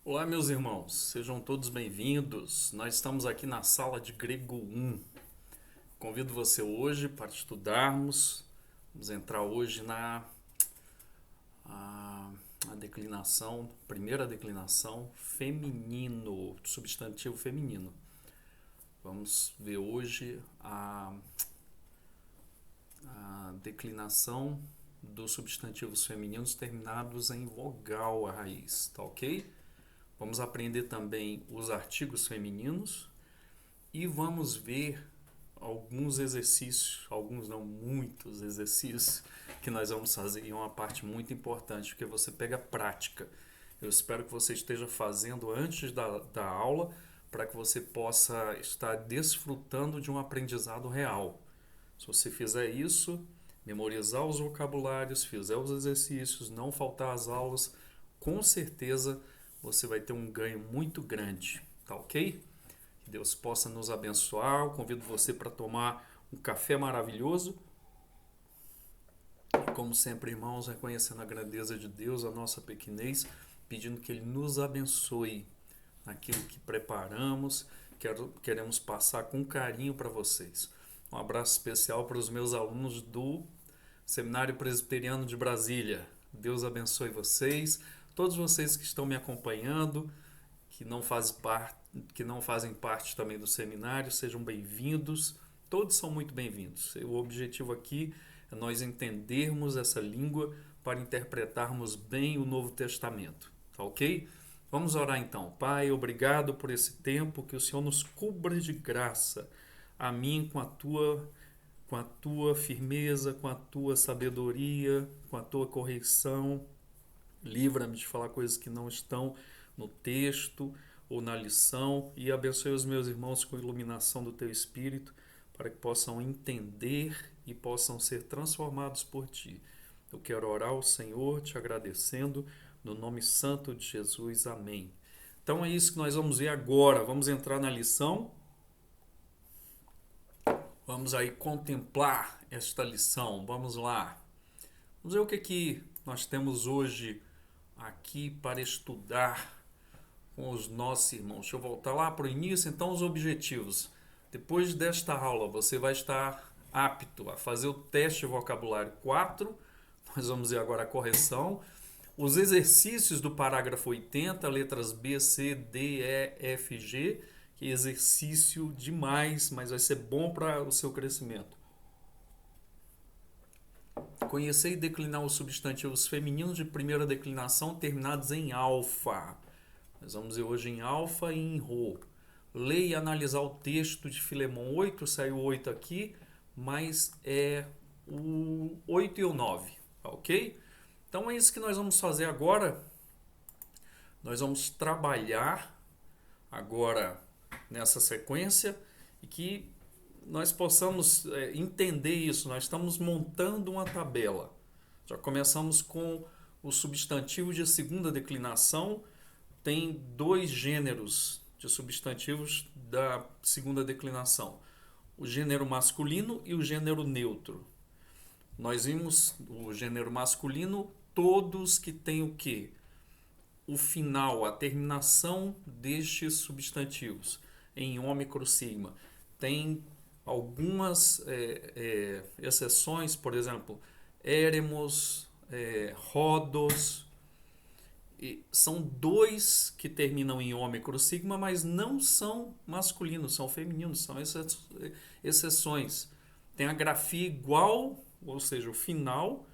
Olá, meus irmãos, sejam todos bem-vindos. Nós estamos aqui na sala de Grego 1. Convido você hoje para estudarmos. Vamos entrar hoje a, a declinação, primeira declinação feminino, substantivo feminino. Vamos ver hoje a declinação dos substantivos femininos terminados em vogal a raiz, tá ok? Vamos aprender também os artigos femininos e vamos ver alguns exercícios, alguns não, muitos exercícios que nós vamos fazer e é uma parte muito importante, porque você pega prática. Eu espero que você esteja fazendo antes da aula para que você possa estar desfrutando de um aprendizado real. Se você fizer isso, memorizar os vocabulários, fizer os exercícios, não faltar às aulas, com certeza você vai ter um ganho muito grande, tá ok? Que Deus possa nos abençoar. Eu convido você para tomar um café maravilhoso. Como sempre, irmãos, reconhecendo a grandeza de Deus, a nossa pequenez, pedindo que Ele nos abençoe naquilo que preparamos, queremos passar com carinho para vocês. Um abraço especial para os meus alunos do Seminário Presbiteriano de Brasília. Deus abençoe vocês, todos vocês que estão me acompanhando, que não fazem parte também do seminário, sejam bem-vindos. Todos são muito bem-vindos. O objetivo aqui é nós entendermos essa língua para interpretarmos bem o Novo Testamento, tá ok? Vamos orar então. Pai, obrigado por esse tempo, que o Senhor nos cubra de graça, a mim com a tua firmeza, com a tua sabedoria, com a tua correção. Livra-me de falar coisas que não estão no texto ou na lição e abençoe os meus irmãos com a iluminação do teu Espírito para que possam entender e possam ser transformados por ti. Eu quero orar ao Senhor te agradecendo no nome santo de Jesus. Amém. Então é isso que nós vamos ver agora. Vamos entrar na lição. Vamos aí contemplar esta lição. Vamos lá. Vamos ver o que nós temos hoje aqui para estudar com os nossos irmãos. Deixa eu voltar lá para o início. Então, os objetivos. Depois desta aula, você vai estar apto a fazer o teste de vocabulário 4. Nós vamos ver agora a correção. Os exercícios do parágrafo 80, letras B, C, D, E, F, G. Que exercício demais, mas vai ser bom para o seu crescimento. Conhecer e declinar os substantivos femininos de primeira declinação terminados em alfa. Nós vamos ver hoje em alfa e em rho. Ler e analisar o texto de Filemão 8, saiu 8 aqui, mas é o 8 e o 9, ok? Então é isso que nós vamos fazer agora. Nós vamos trabalhar agora nessa sequência e que nós possamos entender isso. Nós estamos montando uma tabela. Já começamos com o substantivo de segunda declinação. Tem dois gêneros de substantivos da segunda declinação: o gênero masculino e o gênero neutro. Nós vimos o gênero masculino, todos que têm o quê? O final, a terminação destes substantivos em ômicro-sigma. Tem algumas exceções, por exemplo, éremos, rodos. E são dois que terminam em ômicro-sigma, mas não são masculinos, são femininos, são exceções. Tem a grafia igual, ou seja, o final,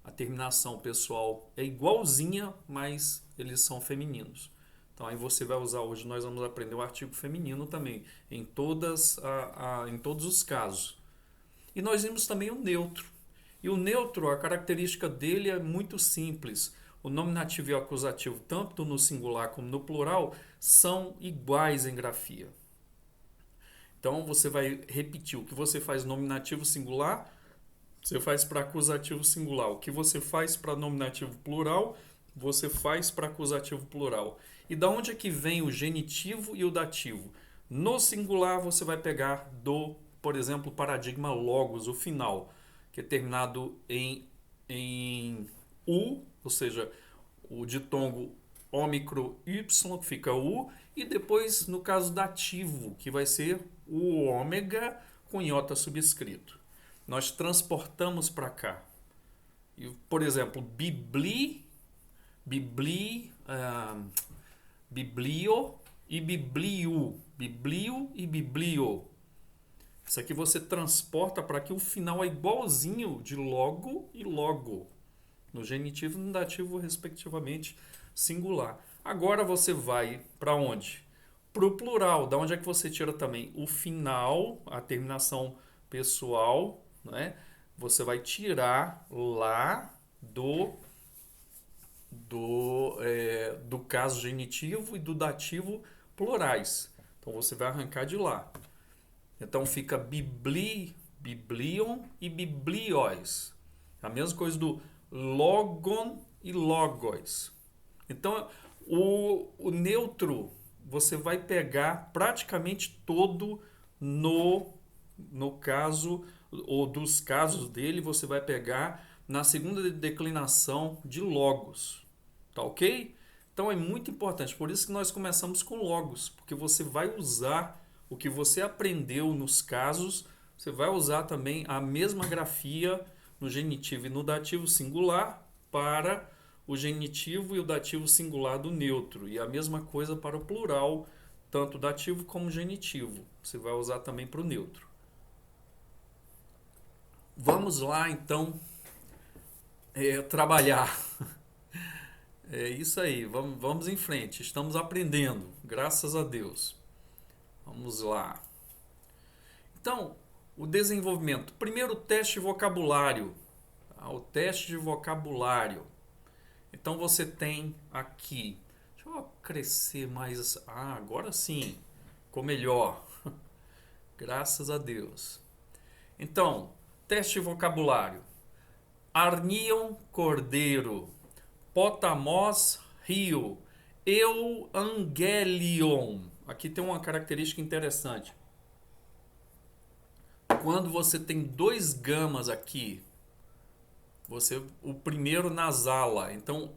a terminação pessoal é igualzinha, mas eles são femininos. Então aí você vai usar, hoje nós vamos aprender o artigo feminino também, em todos os casos. E nós vimos também o neutro. E o neutro, a característica dele é muito simples. O nominativo e o acusativo, tanto no singular como no plural, são iguais em grafia. Então você vai repetir o que você faz nominativo singular, você faz para acusativo singular. O que você faz para nominativo plural, você faz para acusativo plural. E da onde é que vem o genitivo e o dativo? No singular você vai pegar por exemplo, paradigma logos, o final, que é terminado em U, ou seja, o ditongo ômicro Y, que fica U, e depois, no caso dativo, que vai ser o ômega com iota subscrito. Nós transportamos para cá. Por exemplo, biblio e bibliu. Biblio e biblio. Isso aqui você transporta para que o final é igualzinho de logo e logo. No genitivo e no dativo, respectivamente, singular. Agora você vai para onde? Para o plural. Da onde é que você tira também o final, a terminação pessoal, né? Você vai tirar lá do caso genitivo e do dativo plurais. Então você vai arrancar de lá. Então fica biblion e biblios. A mesma coisa do logon e logos. Então o neutro você vai pegar praticamente todo no caso, ou dos casos dele, você vai pegar na segunda declinação de logos. Tá ok? Então é muito importante. Por isso que nós começamos com logos, porque você vai usar o que você aprendeu nos casos, você vai usar também a mesma grafia no genitivo e no dativo singular para o genitivo e o dativo singular do neutro. E a mesma coisa para o plural, tanto dativo como genitivo. Você vai usar também para o neutro. Vamos lá, então, trabalhar. É isso aí, vamos em frente. Estamos aprendendo, graças a Deus. Vamos lá. Então, o desenvolvimento. Primeiro, teste de vocabulário. O teste de vocabulário. Então, você tem aqui. Deixa eu crescer mais. Agora sim. Ficou melhor. Graças a Deus. Então, teste de vocabulário. Arnion, cordeiro. Potamos, rio. Euangelion. Aqui tem uma característica interessante. Quando você tem dois gamas aqui, o primeiro nasala. Então,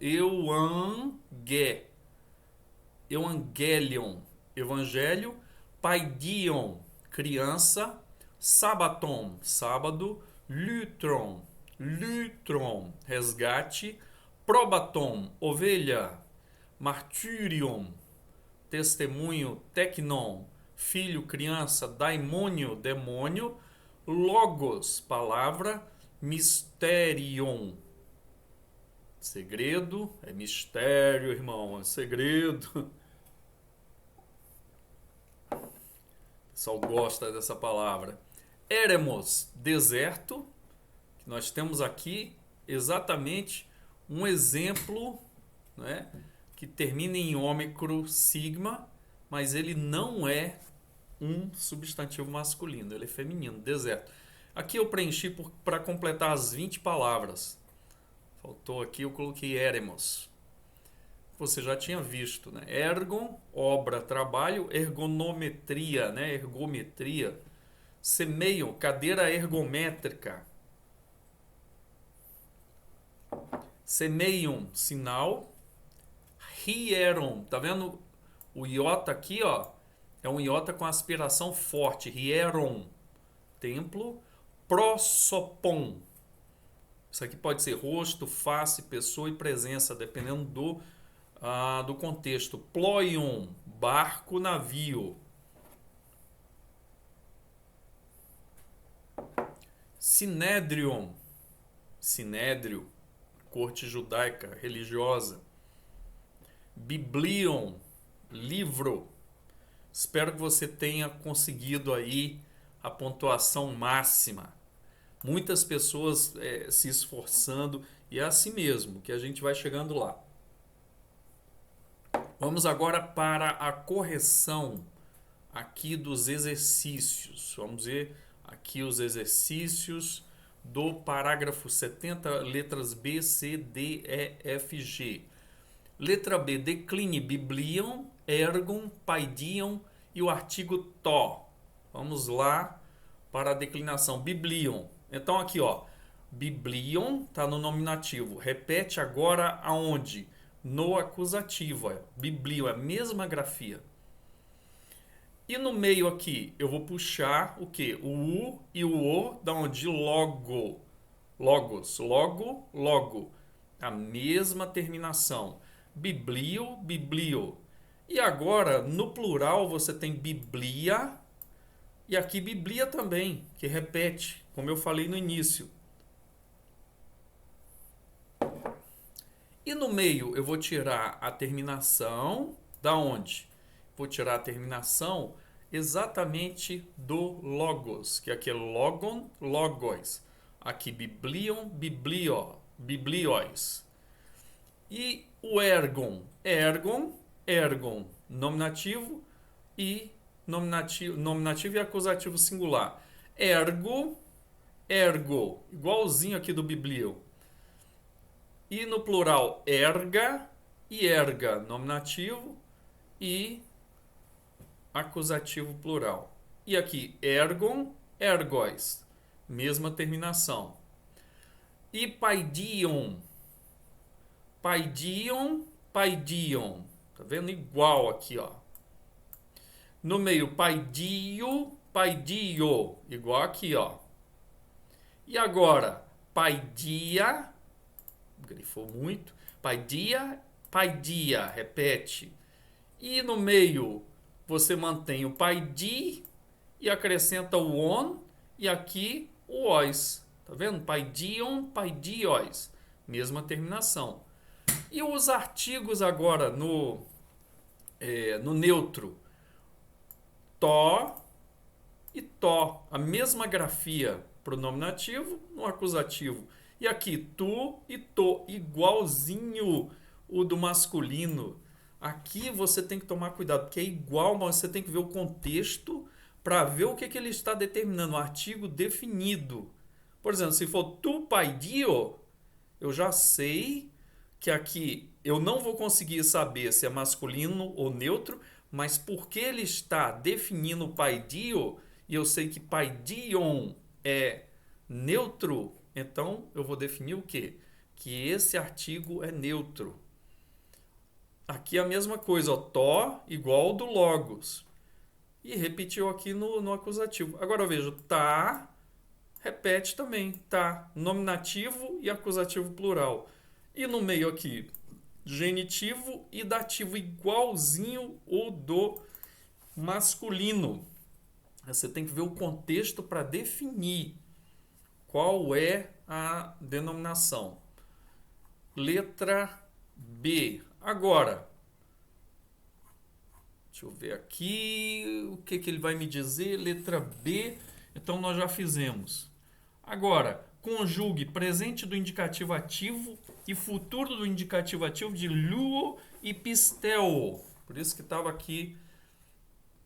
euangelion, evangelho, paidion, criança, sabaton, sábado, lutron, resgate, probaton, ovelha, martyrion, testemunho, tecnon, filho, criança, daimônio, demônio, logos, palavra, mysterion, segredo, é mistério, irmão, é segredo. O pessoal gosta dessa palavra. Eremos, deserto, que nós temos aqui exatamente um exemplo, né, que termina em ômicro sigma, mas ele não é um substantivo masculino, ele é feminino, deserto. Aqui eu preenchi para completar as 20 palavras. Faltou aqui, eu coloquei eremos. Você já tinha visto, né? Ergon, obra, trabalho, ergonometria, né? Ergometria. Semeion, cadeira ergométrica. Semeion, sinal. Hieron, tá vendo o iota aqui, ó? É um iota com aspiração forte. Hieron, templo. Prosopon. Isso aqui pode ser rosto, face, pessoa e presença, dependendo do contexto. Ploion, barco, navio. Sinédrion, sinédrio, corte judaica, religiosa. Biblion, livro. Espero que você tenha conseguido aí a pontuação máxima. Muitas pessoas se esforçando, e é assim mesmo que a gente vai chegando lá. Vamos agora para a correção aqui dos exercícios. Vamos ver aqui os exercícios do parágrafo 70, letras B, C, D, E, F, G. Letra B, decline biblion, ergon, paidion e o artigo to. Vamos lá para a declinação. Biblion. Então aqui, ó, biblion está no nominativo. Repete agora aonde? no acusativo. Biblio, é a mesma grafia. E no meio aqui, eu vou puxar o quê? O U e o O, da onde? Logo. Logos. Logo, logo. A mesma terminação. Biblio, biblio. E agora, no plural, você tem biblia. E aqui biblia também, que repete, como eu falei no início. E no meio eu vou tirar a terminação da onde? Vou tirar a terminação exatamente do logos, que aqui é logon, logos. Aqui biblion, biblio, biblios. E o ergon, ergon, ergon, nominativo e nominativo e acusativo singular. Ergo, ergo, igualzinho aqui do biblio. E no plural, erga e erga, nominativo e acusativo plural. E aqui, ergon, ergos, mesma terminação. E paidion, paidion, paidion. Tá vendo? Igual aqui, ó. No meio, paidio, paidio, igual aqui, ó. E agora, paidia, grifou muito. Paidia, paidia, repete. E no meio você mantém o paidi e acrescenta o on e aqui o os. Tá vendo? Paidion, paidios. Mesma terminação. E os artigos agora no neutro. Tó e tó. A mesma grafia para o nominativo no acusativo. E aqui, tu e to, igualzinho o do masculino. Aqui você tem que tomar cuidado, porque é igual, mas você tem que ver o contexto para ver o que ele está determinando, o artigo definido. Por exemplo, se for tu paidio, eu já sei que aqui eu não vou conseguir saber se é masculino ou neutro, mas porque ele está definindo paidio, e eu sei que paidion é neutro, então eu vou definir o quê? Que esse artigo é neutro. Aqui é a mesma coisa, ó, tó igual do logos. E repetiu aqui no acusativo. Agora eu vejo tá, repete também, tá, nominativo e acusativo plural. E no meio aqui, genitivo e dativo igualzinho o do masculino. Você tem que ver o contexto para definir qual é a denominação. Letra B. Agora, deixa eu ver aqui o que ele vai me dizer. Letra B. Então nós já fizemos. Agora, conjugue presente do indicativo ativo e futuro do indicativo ativo de luo e pistel. Por isso que estava aqui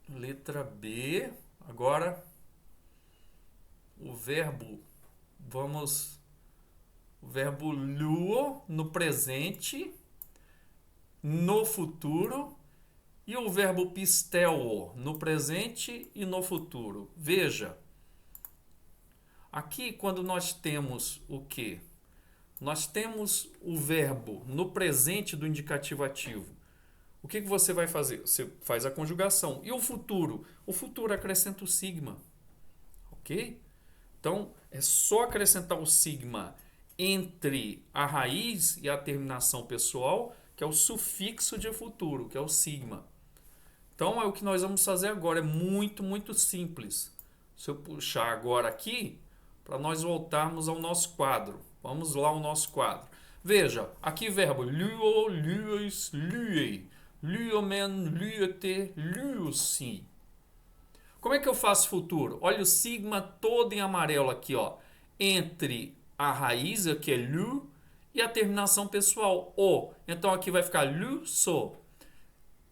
letra B. Agora, o verbo luo no presente, no futuro, e o verbo pistel no presente e no futuro. Veja, aqui quando nós temos o quê? Nós temos o verbo no presente do indicativo ativo. O que você vai fazer? Você faz a conjugação. E o futuro? O futuro acrescenta o sigma. Ok? Então, é só acrescentar o sigma entre a raiz e a terminação pessoal, que é o sufixo de futuro, que é o sigma. Então, é o que nós vamos fazer agora. É muito, muito simples. Se eu puxar agora aqui, para nós voltarmos ao nosso quadro. Vamos lá ao nosso quadro. Veja, aqui verbo luo, luis, luei, luomen, luete, luci. Como é que eu faço futuro? Olha o sigma todo em amarelo aqui, ó, entre a raiz, que é lu, e a terminação pessoal, o. Então aqui vai ficar lu, so.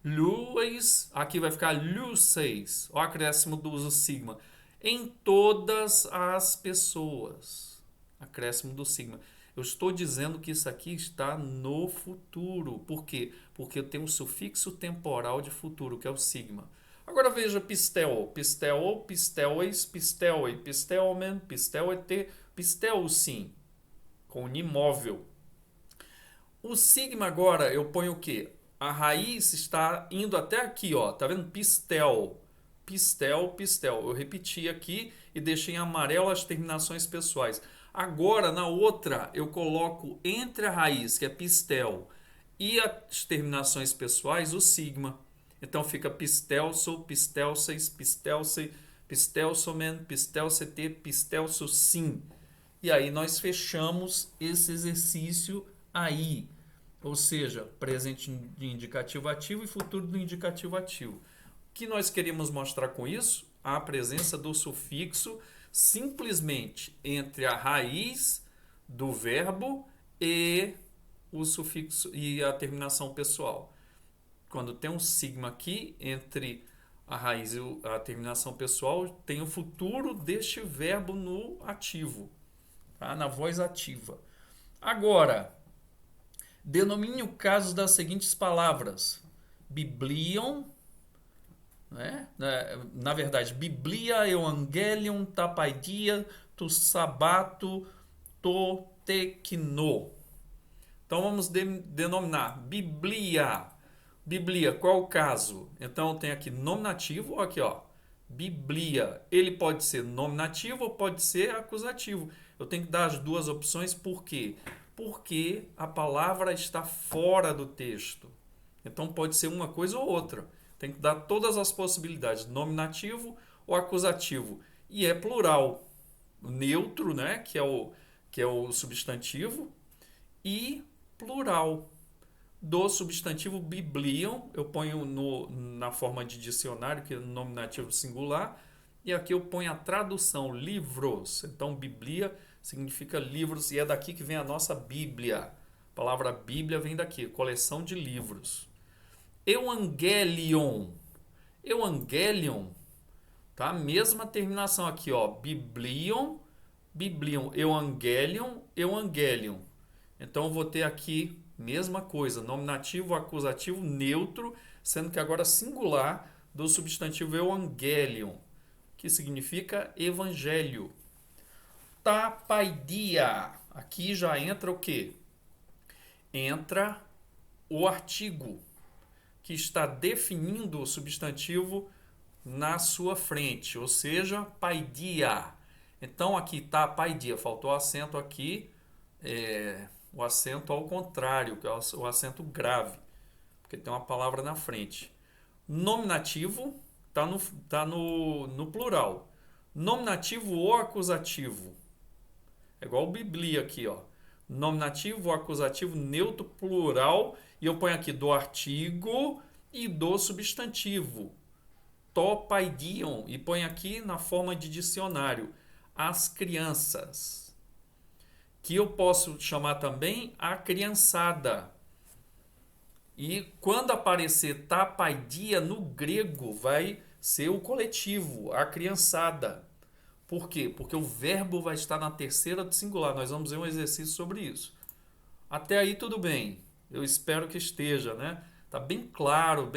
Luis, aqui vai ficar luceis. O acréscimo do uso sigma. Em todas as pessoas. Acréscimo do sigma. Eu estou dizendo que isso aqui está no futuro. Por quê? Porque eu tenho um sufixo temporal de futuro, que é o sigma. Agora veja pistel. Pistel, pistelois, pisteloi, pistelmen, pistelete, pistelsim. Com unimóvel. O sigma agora eu ponho o quê? A raiz está indo até aqui, ó. Tá vendo? Pistel. Pistel, pistel. Eu repeti aqui e deixei em amarelo as terminações pessoais. Agora, na outra, eu coloco entre a raiz, que é pistel, e as terminações pessoais, o sigma. Então fica pistelso, pistelseis, pistelce, pistelsomen, pistelct, pistelso sim. E aí nós fechamos esse exercício aí. Ou seja, presente de indicativo ativo e futuro do indicativo ativo. O que nós queríamos mostrar com isso? A presença do sufixo simplesmente entre a raiz do verbo e o sufixo e a terminação pessoal. Quando tem um sigma aqui entre a raiz e a terminação pessoal, tem o futuro deste verbo no ativo, tá? Na voz ativa. Agora, denomine o caso das seguintes palavras: biblion, né? Na verdade, biblia, evangelion, tapaidia, tu sabato, to tekno. Então vamos denominar biblia. Biblia, qual o caso? Então tem aqui nominativo, aqui ó, biblia. Ele pode ser nominativo ou pode ser acusativo. Eu tenho que dar as duas opções, por quê? Porque a palavra está fora do texto. Então pode ser uma coisa ou outra. Tem que dar todas as possibilidades, nominativo ou acusativo. E é plural. Neutro, né, que é o substantivo, e plural. Do substantivo biblion, eu ponho na forma de dicionário, que é nominativo singular, e aqui eu ponho a tradução, livros. Então, biblia significa livros, e é daqui que vem a nossa Bíblia. A palavra Bíblia vem daqui, coleção de livros. Evangelion. Evangelion, tá? Mesma terminação aqui, ó. Biblion, biblion, evangelion, evangelion. Então, eu vou ter aqui mesma coisa, nominativo, acusativo, neutro, sendo que agora singular do substantivo evangelion, que significa evangelho. Tapaidia. Aqui já entra o quê? Entra o artigo que está definindo o substantivo na sua frente, ou seja, paidia. Então aqui tá paidia, faltou acento aqui, o acento ao contrário, que é o acento grave, porque tem uma palavra na frente. Nominativo tá no plural. Nominativo ou acusativo. É igual o Biblia aqui, ó. Nominativo ou acusativo, neutro, plural, e eu ponho aqui do artigo e do substantivo. Topaidion, e põe aqui na forma de dicionário, as crianças. Que eu posso chamar também a criançada. E quando aparecer tapaidia no grego, vai ser o coletivo, a criançada. Por quê? Porque o verbo vai estar na terceira do singular. Nós vamos ver um exercício sobre isso. Até aí tudo bem. Eu espero que esteja, né? Tá bem claro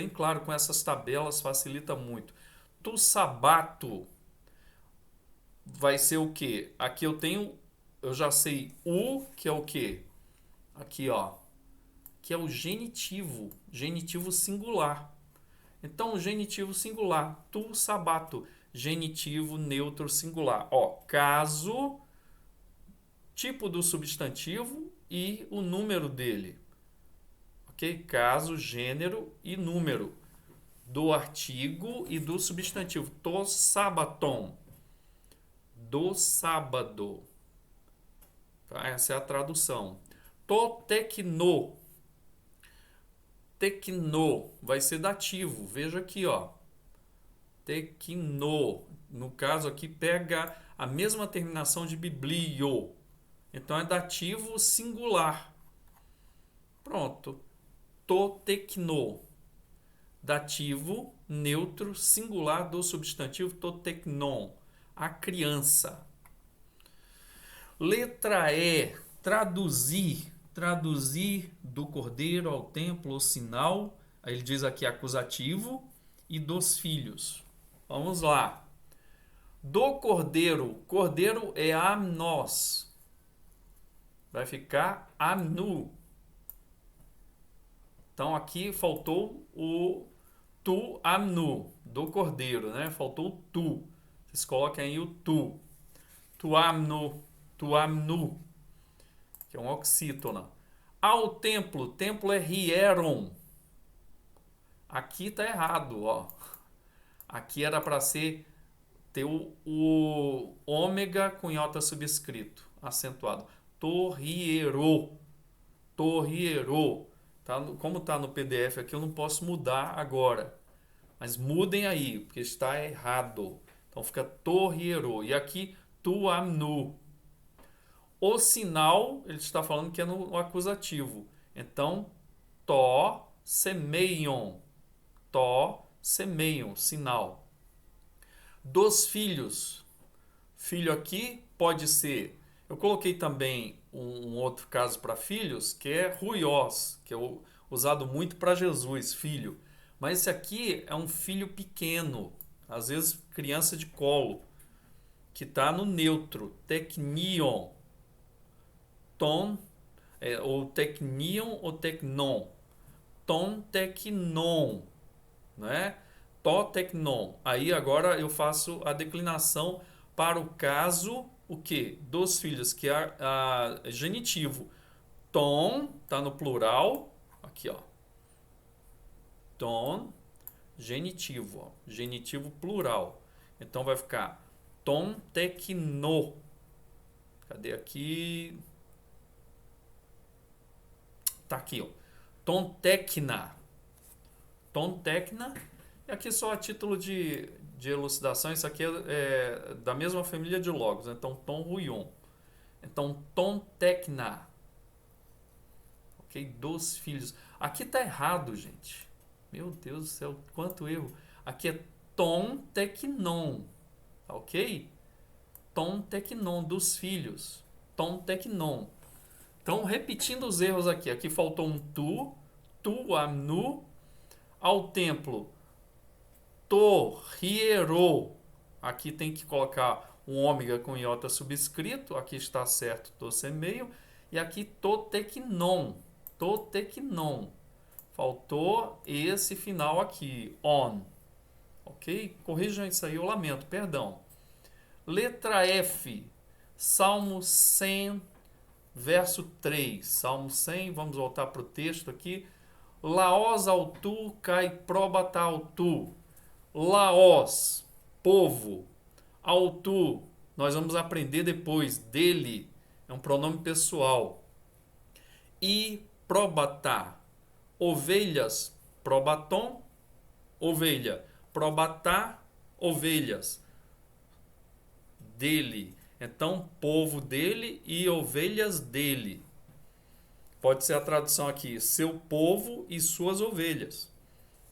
com essas tabelas, facilita muito. Tu sabato vai ser o quê? Aqui eu já sei o, que é o quê? Aqui, ó, que é o genitivo singular. Então, o genitivo singular, tu sabato, genitivo neutro singular. Ó, caso, tipo do substantivo e o número dele. Ok? Caso, gênero e número do artigo e do substantivo. To sabaton, do sábado. Tá? Essa é a tradução. To tecno. Tecno vai ser dativo. Veja aqui, ó. Tecno. No caso aqui pega a mesma terminação de biblio. Então é dativo singular. Pronto. To tecno. Dativo neutro singular do substantivo to tecnon. A criança. Letra E. Traduzir. Traduzir do cordeiro ao templo o sinal. Aí ele diz aqui acusativo. E dos filhos. Vamos lá. Do cordeiro. Cordeiro é amnós. Vai ficar amnu. Então aqui faltou o tu amnu, do cordeiro, né? Faltou o tu. Vocês coloquem aí o tu. Tu amnu, que é um oxítona. Ao templo, templo é hieron. Aqui tá errado, ó. Aqui era para ser ter o ômega com iota subscrito, acentuado. Torriero. Torriero. Tá? Como está no PDF aqui, eu não posso mudar agora. Mas mudem aí, porque está errado. Então fica torriero. E aqui, tuamnu. O sinal, ele está falando que é no acusativo. Então, to semeion. To semeion, sinal. Dos filhos. Filho aqui pode ser. Eu coloquei também um outro caso para filhos, que é ruiós, que é usado muito para Jesus, filho. Mas esse aqui é um filho pequeno, às vezes criança de colo, que está no neutro, teknion. Ton, ou teknion ou teknon. Ton teknon, né? To teknon. Aí agora eu faço a declinação para o caso, o que? Dos filhos, que é genitivo. Ton, tá no plural, aqui ó. Ton, genitivo, ó. Genitivo plural. Então vai ficar ton tekno. Cadê aqui? Tá aqui, ó. Ton tekna. Ton tekna. E aqui só a título de elucidação, isso aqui é da mesma família de logos, então tom ruion. Então tom tekna. Ok? Dos filhos. Aqui tá errado, gente. Meu Deus do céu, quanto erro. Aqui é tom teknon. Ok? Tom teknon, dos filhos. Tom teknon. Então, repetindo os erros aqui. Aqui faltou um tu amnu. Ao templo, torriero. Aqui tem que colocar um ômega com iota subscrito. Aqui está certo, to semeio. E aqui toteknon. Toteknon. Faltou esse final aqui, on. Ok? Corrijam isso aí, eu lamento, perdão. Letra F, Salmo 100, verso 3. Salmo 100, vamos voltar para o texto aqui. Laós autu kai probata autu. Laós, povo. Autu, nós vamos aprender depois, dele, é um pronome pessoal. E probata, ovelhas, probaton, ovelha. Probatá, ovelhas, dele. Então, povo dele e ovelhas dele. Pode ser a tradução aqui, seu povo e suas ovelhas.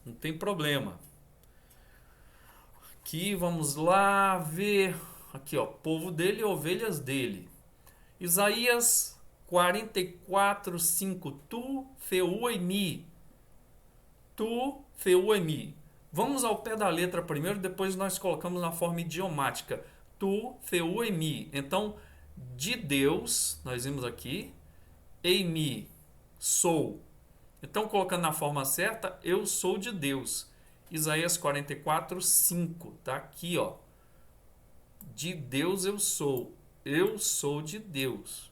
Não tem problema. Aqui, vamos lá ver. Aqui, ó, povo dele e ovelhas dele. Isaías 44, 5. Tu feuemi. Tu feuemi. Vamos ao pé da letra primeiro, depois nós colocamos na forma idiomática. Tu feuemi. Então, de Deus, nós vimos aqui. Eimi, sou. Então, colocando na forma certa, eu sou de Deus. Isaías 44, 5. Tá aqui, ó. De Deus eu sou. Eu sou de Deus.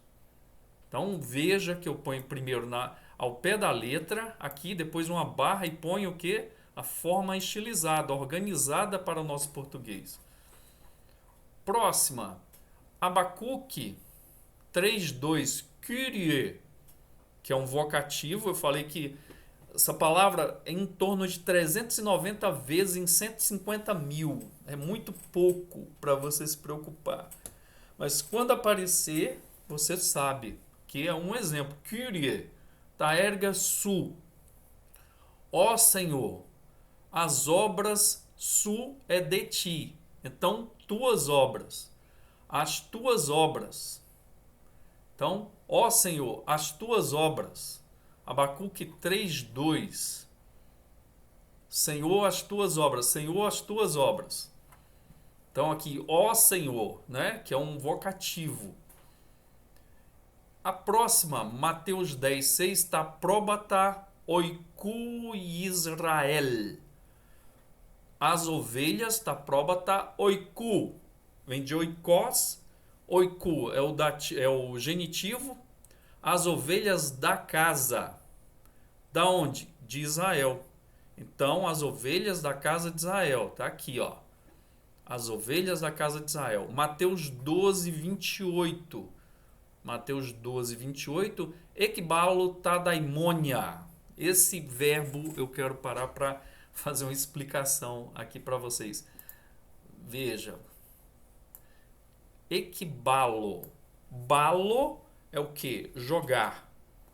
Então, veja que eu ponho primeiro ao pé da letra, aqui, depois uma barra e ponho o quê? A forma estilizada, organizada para o nosso português. Próxima. Abacuque 3:2. Kyrie, que é um vocativo. Eu falei que essa palavra é em torno de 390 vezes em 150 mil. É muito pouco para você se preocupar. Mas quando aparecer, você sabe que é um exemplo. Kyrie, ta erga su. Ó Senhor, as obras su é de ti. Então, tuas obras. As tuas obras. Então, ó Senhor, as tuas obras. Abacuque 3:2. Senhor, as tuas obras. Senhor, as tuas obras. Então, aqui, ó Senhor, né? Que é um vocativo. A próxima, Mateus 10:6, está próbata oiku Israel. As ovelhas da prova tá oiku. Vem de oikos. Oiku é o genitivo. As ovelhas da casa. Da onde? De Israel. Então, as ovelhas da casa de Israel. Tá aqui, ó. As ovelhas da casa de Israel. Mateus 12, 28. Mateus 12, 28. Ekbalo tadaimonia. Esse verbo eu quero parar para fazer uma explicação aqui para vocês. Veja. Ekbalo. Balo é o que? Jogar.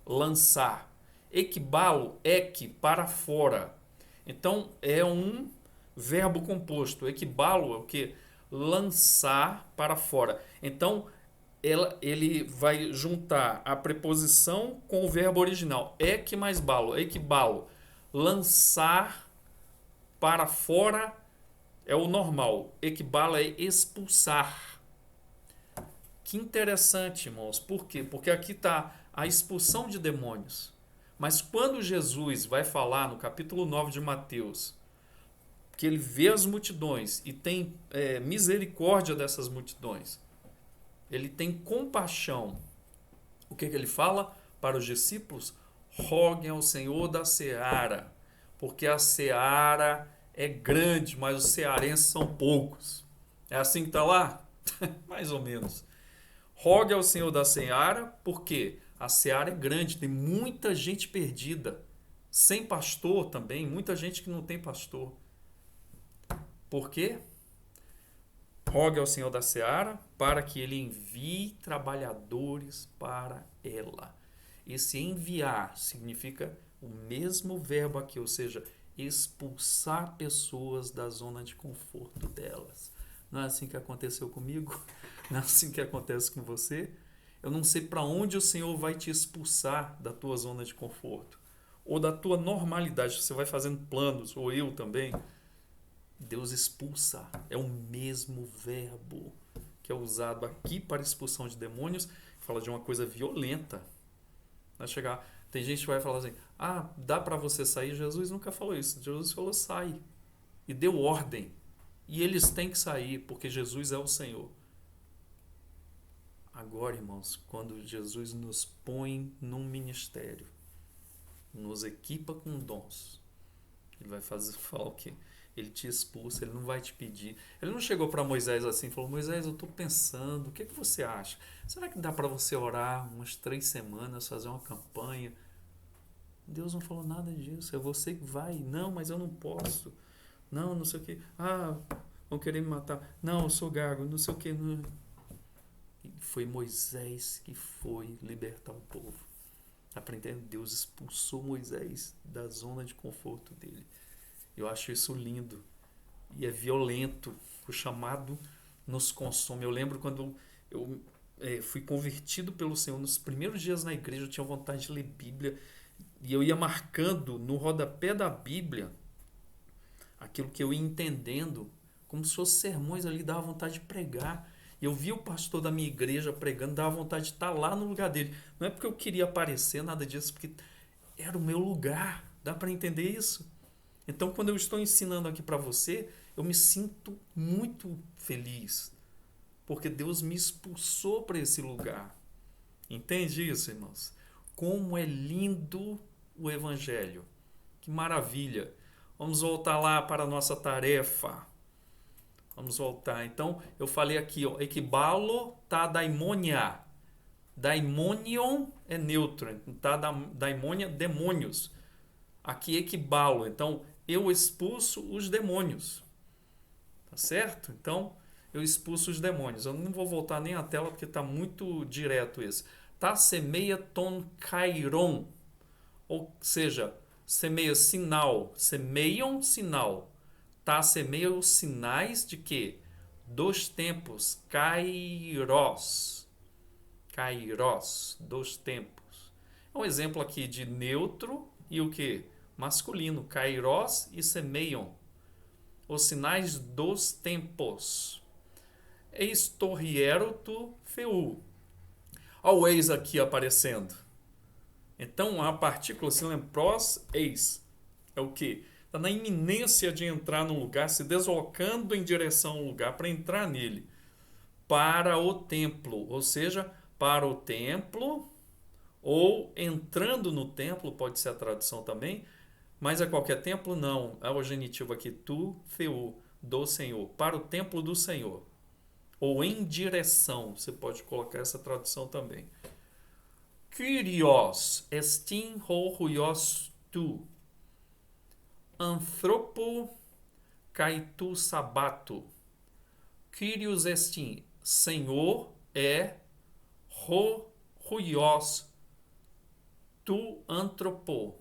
Lançar. Ekbalo, ek, para fora. Então, é um verbo composto. Ekbalo é o que? Lançar para fora. Então, ele vai juntar a preposição com o verbo original. Ek mais balo. Ekbalo. Lançar para fora é o normal. Ekbalo é expulsar. Que interessante, irmãos. Por quê? Porque aqui está a expulsão de demônios. Mas quando Jesus vai falar no capítulo 9 de Mateus, que ele vê as multidões e tem misericórdia dessas multidões, ele tem compaixão. O que ele fala para os discípulos? Roguem ao Senhor da seara, porque a seara é grande, mas os cearenses são poucos. É assim que está lá? Mais ou menos. Rogue ao Senhor da seara, porque a seara é grande, tem muita gente perdida, sem pastor também, muita gente que não tem pastor. Por quê? Rogue ao Senhor da seara para que ele envie trabalhadores para ela. Esse enviar significa o mesmo verbo aqui, ou seja, expulsar pessoas da zona de conforto delas. Não é assim que aconteceu comigo? Não é assim que acontece com você? Eu não sei para onde o Senhor vai te expulsar da tua zona de conforto ou da tua normalidade. Você vai fazendo planos, ou eu também. Deus expulsa. É o mesmo verbo que é usado aqui para expulsão de demônios. Fala de uma coisa violenta. Vai chegar, tem gente que vai falar assim: ah, dá para você sair? Jesus nunca falou isso. Jesus falou: sai. E deu ordem. E eles têm que sair, porque Jesus é o Senhor. Agora, irmãos, quando Jesus nos põe num ministério, nos equipa com dons, ele vai falar o quê? Ele te expulsa, ele não vai te pedir. Ele não chegou para Moisés assim e falou: Moisés, eu estou pensando, o que você acha? Será que dá para você orar umas 3 semanas, fazer uma campanha? Deus não falou nada disso, é você que vai. Não, mas eu não posso. Não, não sei o que. Ah, vão querer me matar. Não, eu sou gago, não sei o que. Não. Foi Moisés que foi libertar o povo. Aprendendo, Deus expulsou Moisés da zona de conforto dele. Eu acho isso lindo. E é violento. O chamado nos consome. Eu lembro quando eu fui convertido pelo Senhor, nos primeiros dias na igreja, eu tinha vontade de ler Bíblia. E eu ia marcando no rodapé da Bíblia aquilo que eu ia entendendo, como se fossem sermões ali, dava vontade de pregar. Eu vi o pastor da minha igreja pregando, dava vontade de estar lá no lugar dele. Não é porque eu queria aparecer, nada disso, porque era o meu lugar. Dá para entender isso? Então, quando eu estou ensinando aqui para você, eu me sinto muito feliz, porque Deus me expulsou para esse lugar. Entende isso, irmãos? Como é lindo o Evangelho. Que maravilha. Vamos voltar lá para a nossa tarefa. Vamos voltar. Então, eu falei aqui, ó, ekbalo tá daimonia. Daimonion é neutro, tá daimonia, demônios. Aqui ekbalo. Então, eu expulso os demônios. Tá certo? Então, eu expulso os demônios. Eu não vou voltar nem à tela porque está muito direto esse. Tá semeia ton kairon. Ou seja, semeia sinal. Semeiam sinal. Tá semeia os sinais de quê? Dos tempos. Kairos. Kairos. Dos tempos. É um exemplo aqui de neutro e o quê? Masculino. Kairos e semeiam. Os sinais dos tempos. Eistorhieroto feu. Olha o eis aqui aparecendo. Então, a partícula, se lembra, pros, eis. É o quê? Está na iminência de entrar no lugar, se deslocando em direção ao lugar para entrar nele. Para o templo, ou seja, para o templo, ou entrando no templo, pode ser a tradução também, mas a qualquer templo não. É o genitivo aqui, tu, feu, do Senhor. Para o templo do Senhor. Ou em direção, você pode colocar essa tradução também. Kyrios estin ho huios tu. Anthropo kai tu sabato. Kyrios estin, Senhor é ho huios tu anthropo.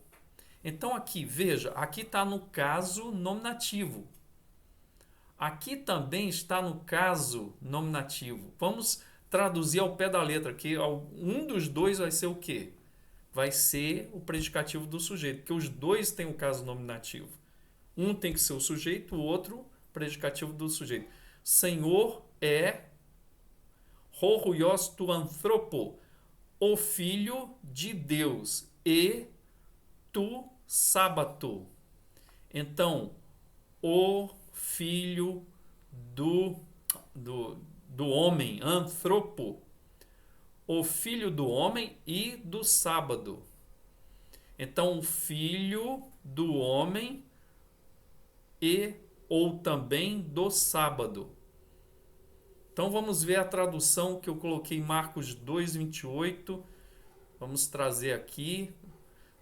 Então aqui, veja, aqui está no caso nominativo. Aqui também está no caso nominativo. Vamos traduzir ao pé da letra, que um dos dois vai ser o quê? Vai ser o predicativo do sujeito, porque os dois têm o caso nominativo. Um tem que ser o sujeito, o outro predicativo do sujeito. Senhor é ho huios tu anthropo, o filho de Deus, e tu sábato. Então, o filho do homem, anthropo, o filho do homem e do sábado. Então, o filho do homem e ou também do sábado. Então, vamos ver a tradução que eu coloquei em Marcos 2:28. Vamos trazer aqui.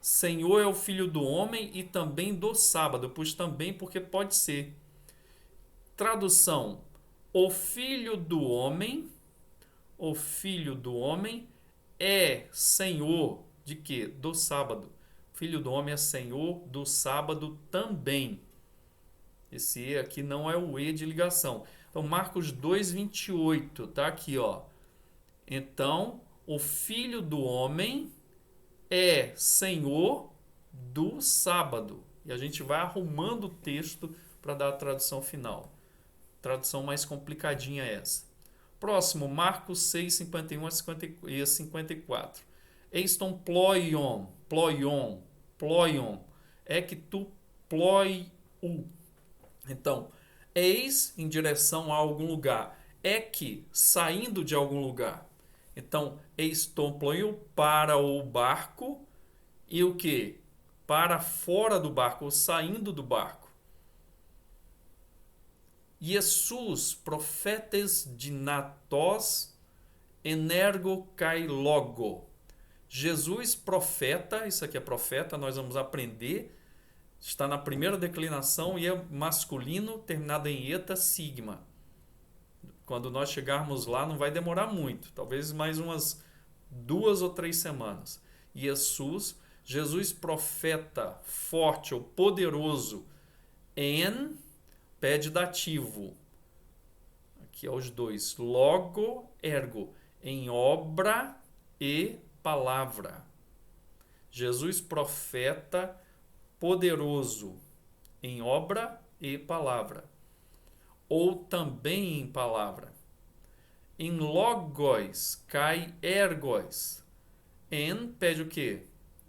Senhor é o filho do homem e também do sábado. Eu pus também porque pode ser. Tradução: o filho do homem é Senhor de quê? Do sábado. O filho do homem é Senhor do sábado também. Esse E aqui não é o E de ligação. Então, Marcos 2:28, tá aqui, ó. Então, o filho do homem é Senhor do sábado. E a gente vai arrumando o texto para dar a tradução final. Tradução mais complicadinha é essa. Próximo, Marcos 6:51 a 54. Eiston ploion, é que tu ploiu. Então, eis em direção a algum lugar, é que saindo de algum lugar. Então, eiston ploiu para o barco e o que? Para fora do barco, ou saindo do barco. Jesus profetes dinatos energo kai logo. Jesus profeta, isso aqui é profeta, nós vamos aprender. Está na primeira declinação e é masculino, terminado em eta sigma. Quando nós chegarmos lá, não vai demorar muito, talvez mais umas 2 ou 3 semanas. Jesus profeta forte ou poderoso en pede dativo. Aqui é os dois. Logo, ergo. Em obra e palavra. Jesus profeta poderoso em obra e palavra. Ou também em palavra. Em logos cai ergos. En pede o quê?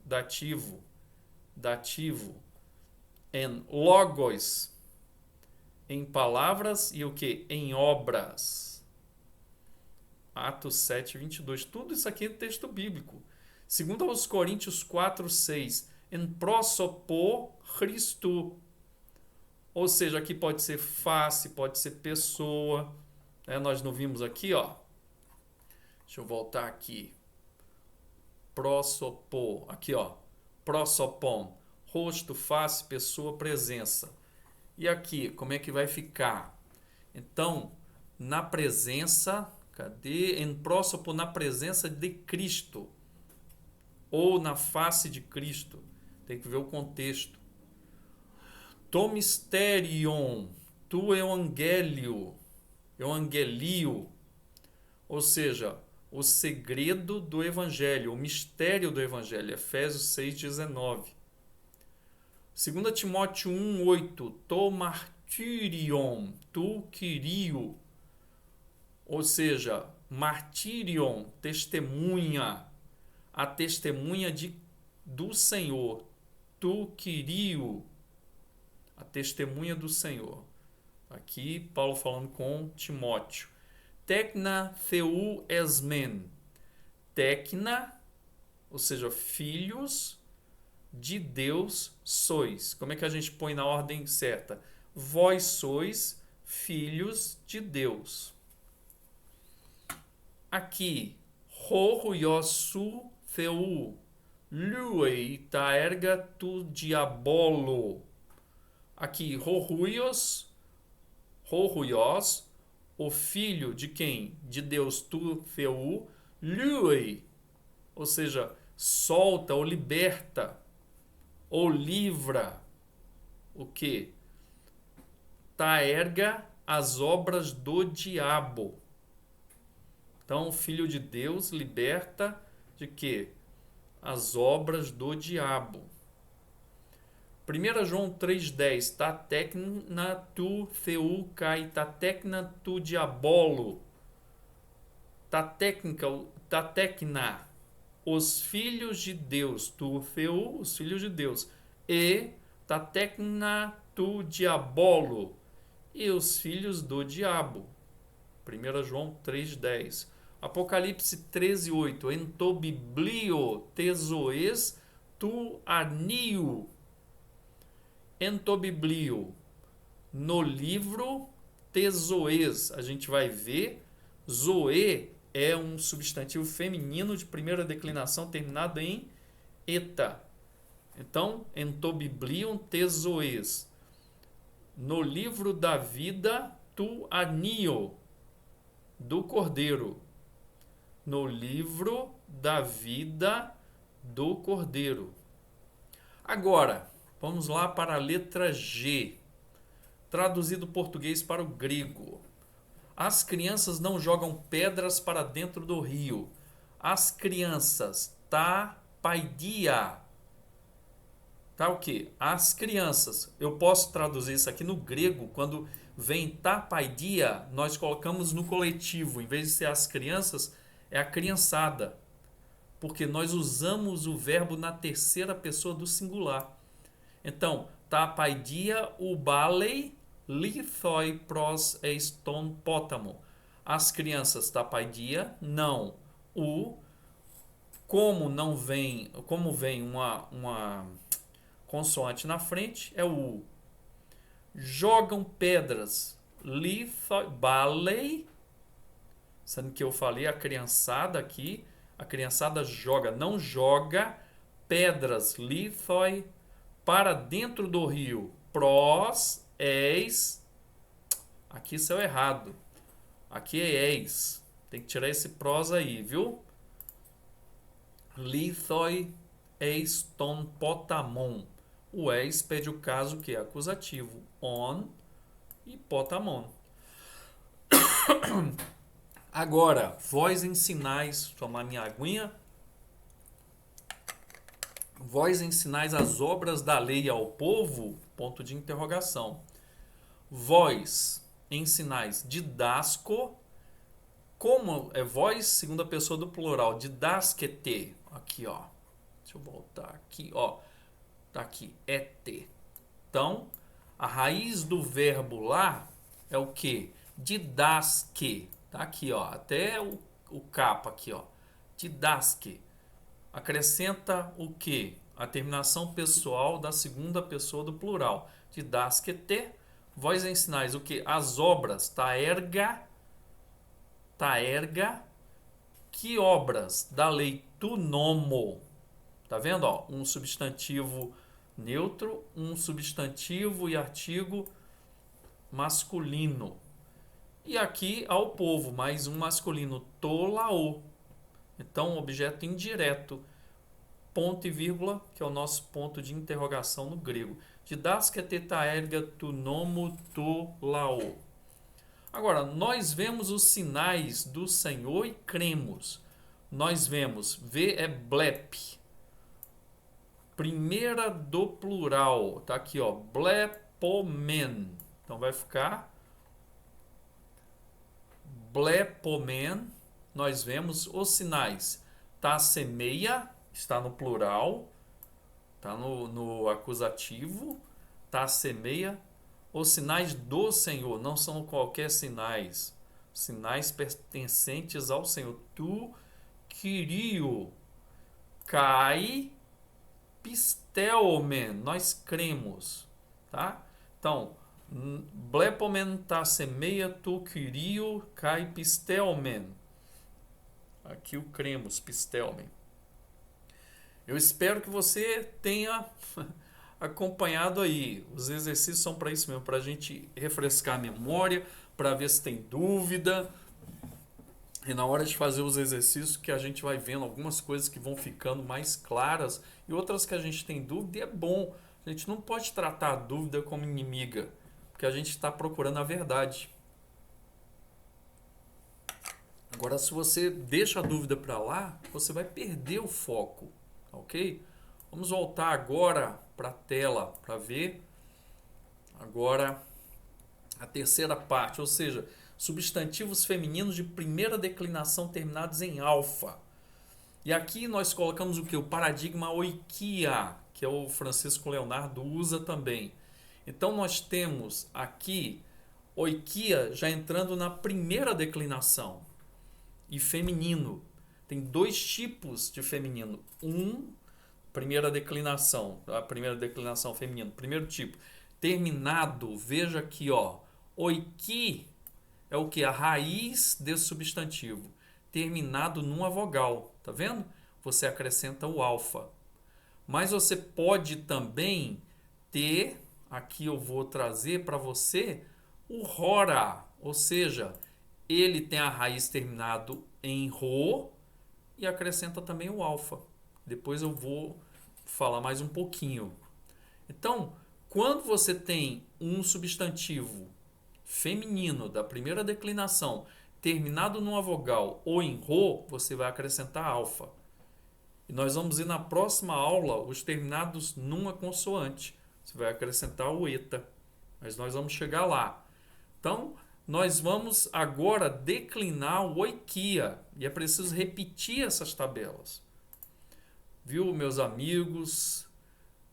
Dativo. En logos em palavras e o que? Em obras. Atos 7:22. Tudo isso aqui é texto bíblico. Segundo aos Coríntios 4:6. En prosopo Christo. Ou seja, aqui pode ser face, pode ser pessoa. Nós não vimos aqui, ó. Deixa eu voltar aqui. Prosopo. Aqui, ó. Prosopon. Rosto, face, pessoa, presença. E aqui, como é que vai ficar? Então, na presença, cadê? Em prósopo, na presença de Cristo. Ou na face de Cristo. Tem que ver o contexto. To mysterion, tu evangelio. Ou seja, o segredo do evangelho, o mistério do evangelho. Efésios 6:19. 2 Timóteo 1:8. To martyrion, tu quirio. Ou seja, martyrion, testemunha. A testemunha de do Senhor, tu Kyriou, a testemunha do Senhor. Aqui Paulo falando com Timóteo. Tecna Theu Esmen. Tecna, ou seja, filhos de Deus sois. Como é que a gente põe na ordem certa? Vós sois filhos de Deus. Aqui, Ho Yosu Theu Luei Taerga tu Diabolo. Aqui, Horuios, o filho de quem? De Deus, tu, Theu, Luei, ou seja, solta ou liberta ou livra o que? Taerga as obras do diabo. Então, o filho de Deus liberta de quê? As obras do diabo. 1 João 3,10. Tatecna tu Theu kai tatecna tu diabolo. Tatecna, os filhos de Deus. Tu Theu, os filhos de Deus. E tatecna tu diabolo, e os filhos do diabo. 1 João 3,10. Apocalipse 13,8. Entobiblio tesoes tu arnio. Entobiblio, no livro tesoes, a gente vai ver, zoe é um substantivo feminino de primeira declinação terminado em eta. Então, entobiblion tesoes, no livro da vida tu anio, do cordeiro. No livro da vida do cordeiro. Agora, vamos lá para a letra G, traduzido do português para o grego. As crianças não jogam pedras para dentro do rio. As crianças, paidia. Tá o quê? As crianças. Eu posso traduzir isso aqui no grego, quando vem paidia, nós colocamos no coletivo. Em vez de ser as crianças, é a criançada. Porque nós usamos o verbo na terceira pessoa do singular. Então, paidia ubalei lithoi pros eston pótamo. As crianças paidia, não. Como vem uma consoante na frente, é o U. Jogam pedras, lithoi, balei, sendo que eu falei a criançada aqui, a criançada joga, não joga pedras, lithoi, para dentro do rio. Prós, eis. Aqui saiu errado. Aqui é eis. Tem que tirar esse prós aí, viu? Lithoi eis ton potamon. O eis pede o caso que é acusativo. On e potamon. Agora, vós ensinais, tomar minha aguinha. Vós ensinais as obras da lei ao povo? Ponto de interrogação. Vós ensinais, didasco. Como é vós, segunda pessoa do plural, didasquete. Aqui, ó. Deixa eu voltar aqui, ó. Tá aqui, te. Então, a raiz do verbo lá é o quê? Didasque. Tá aqui, ó. Até o capa aqui, ó. Didasque. Acrescenta o quê? A terminação pessoal da segunda pessoa do plural. Didasquete. Vós ensinais o quê? As obras. Taerga. Que obras? Da lei tu nomo. Tá vendo? Ó, um substantivo neutro, um substantivo e artigo masculino. E aqui ao povo, mais um masculino, tolaô. Então, objeto indireto, ponto e vírgula, que é o nosso ponto de interrogação no grego. Didasquete taerga tu nomo tolaô. Agora, nós vemos os sinais do Senhor e cremos. Nós vemos, V é blep. Primeira do plural, tá aqui, ó, blepomen. Então vai ficar blepomen. Nós vemos os sinais. Tá semeia, está no plural. Tá no acusativo, tá semeia. Os sinais do Senhor não são qualquer sinais. Sinais pertencentes ao Senhor. Tu, Kyrio, kai, pistelmen. Nós cremos. Tá? Então, blepomen ta semeia tu, Kyrio, kai, pistelmen. Aqui o cremos, pistelmen. Eu espero que você tenha acompanhado aí. Os exercícios são para isso mesmo, para a gente refrescar a memória, para ver se tem dúvida. E na hora de fazer os exercícios que a gente vai vendo algumas coisas que vão ficando mais claras e outras que a gente tem dúvida, e é bom. A gente não pode tratar a dúvida como inimiga, porque a gente está procurando a verdade. Agora, se você deixa a dúvida para lá, você vai perder o foco. Ok? Vamos voltar agora para a tela para ver agora a terceira parte, ou seja, substantivos femininos de primeira declinação terminados em alfa. E aqui nós colocamos o que? O paradigma oikia, que é o Francisco Leonardo usa também. Então nós temos aqui oikia já entrando na primeira declinação e feminino. Tem dois tipos de feminino. Primeira declinação, a primeira declinação feminino, primeiro tipo, terminado, veja aqui, ó, oiki é o que? A raiz desse substantivo, terminado numa vogal, tá vendo? Você acrescenta o alfa. Mas você pode também ter, aqui eu vou trazer para você, o rora, ou seja, ele tem a raiz terminado em ro, e acrescenta também o alfa. Depois eu vou falar mais um pouquinho. Então, quando você tem um substantivo feminino da primeira declinação terminado numa vogal ou em ro, você vai acrescentar alfa. E nós vamos ver na próxima aula os terminados numa consoante. Você vai acrescentar o eta. Mas nós vamos chegar lá. Então, nós vamos agora declinar o oikia. E é preciso repetir essas tabelas. Viu, meus amigos?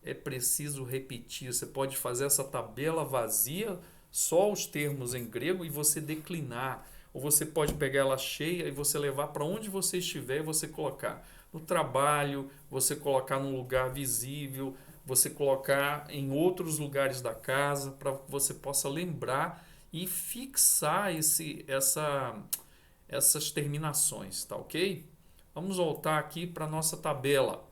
É preciso repetir. Você pode fazer essa tabela vazia, só os termos em grego, e você declinar. Ou você pode pegar ela cheia e você levar para onde você estiver e você colocar no trabalho, você colocar num lugar visível, você colocar em outros lugares da casa, para que você possa lembrar e fixar essas terminações, tá ok? Vamos voltar aqui para a nossa tabela.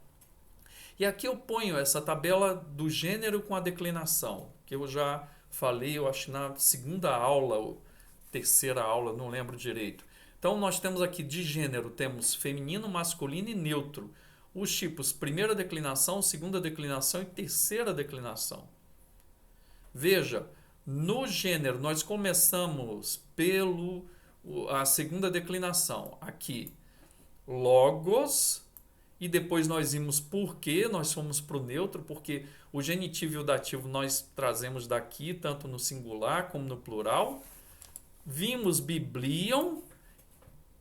E aqui eu ponho essa tabela do gênero com a declinação, que eu já falei, eu acho na segunda aula, ou terceira aula, não lembro direito. Então nós temos aqui de gênero, temos feminino, masculino e neutro. Os tipos primeira declinação, segunda declinação e terceira declinação. Veja, no gênero, nós começamos a segunda declinação, aqui, logos, e depois nós vimos por que nós fomos para o neutro, porque o genitivo e o dativo nós trazemos daqui, tanto no singular como no plural. Vimos biblion,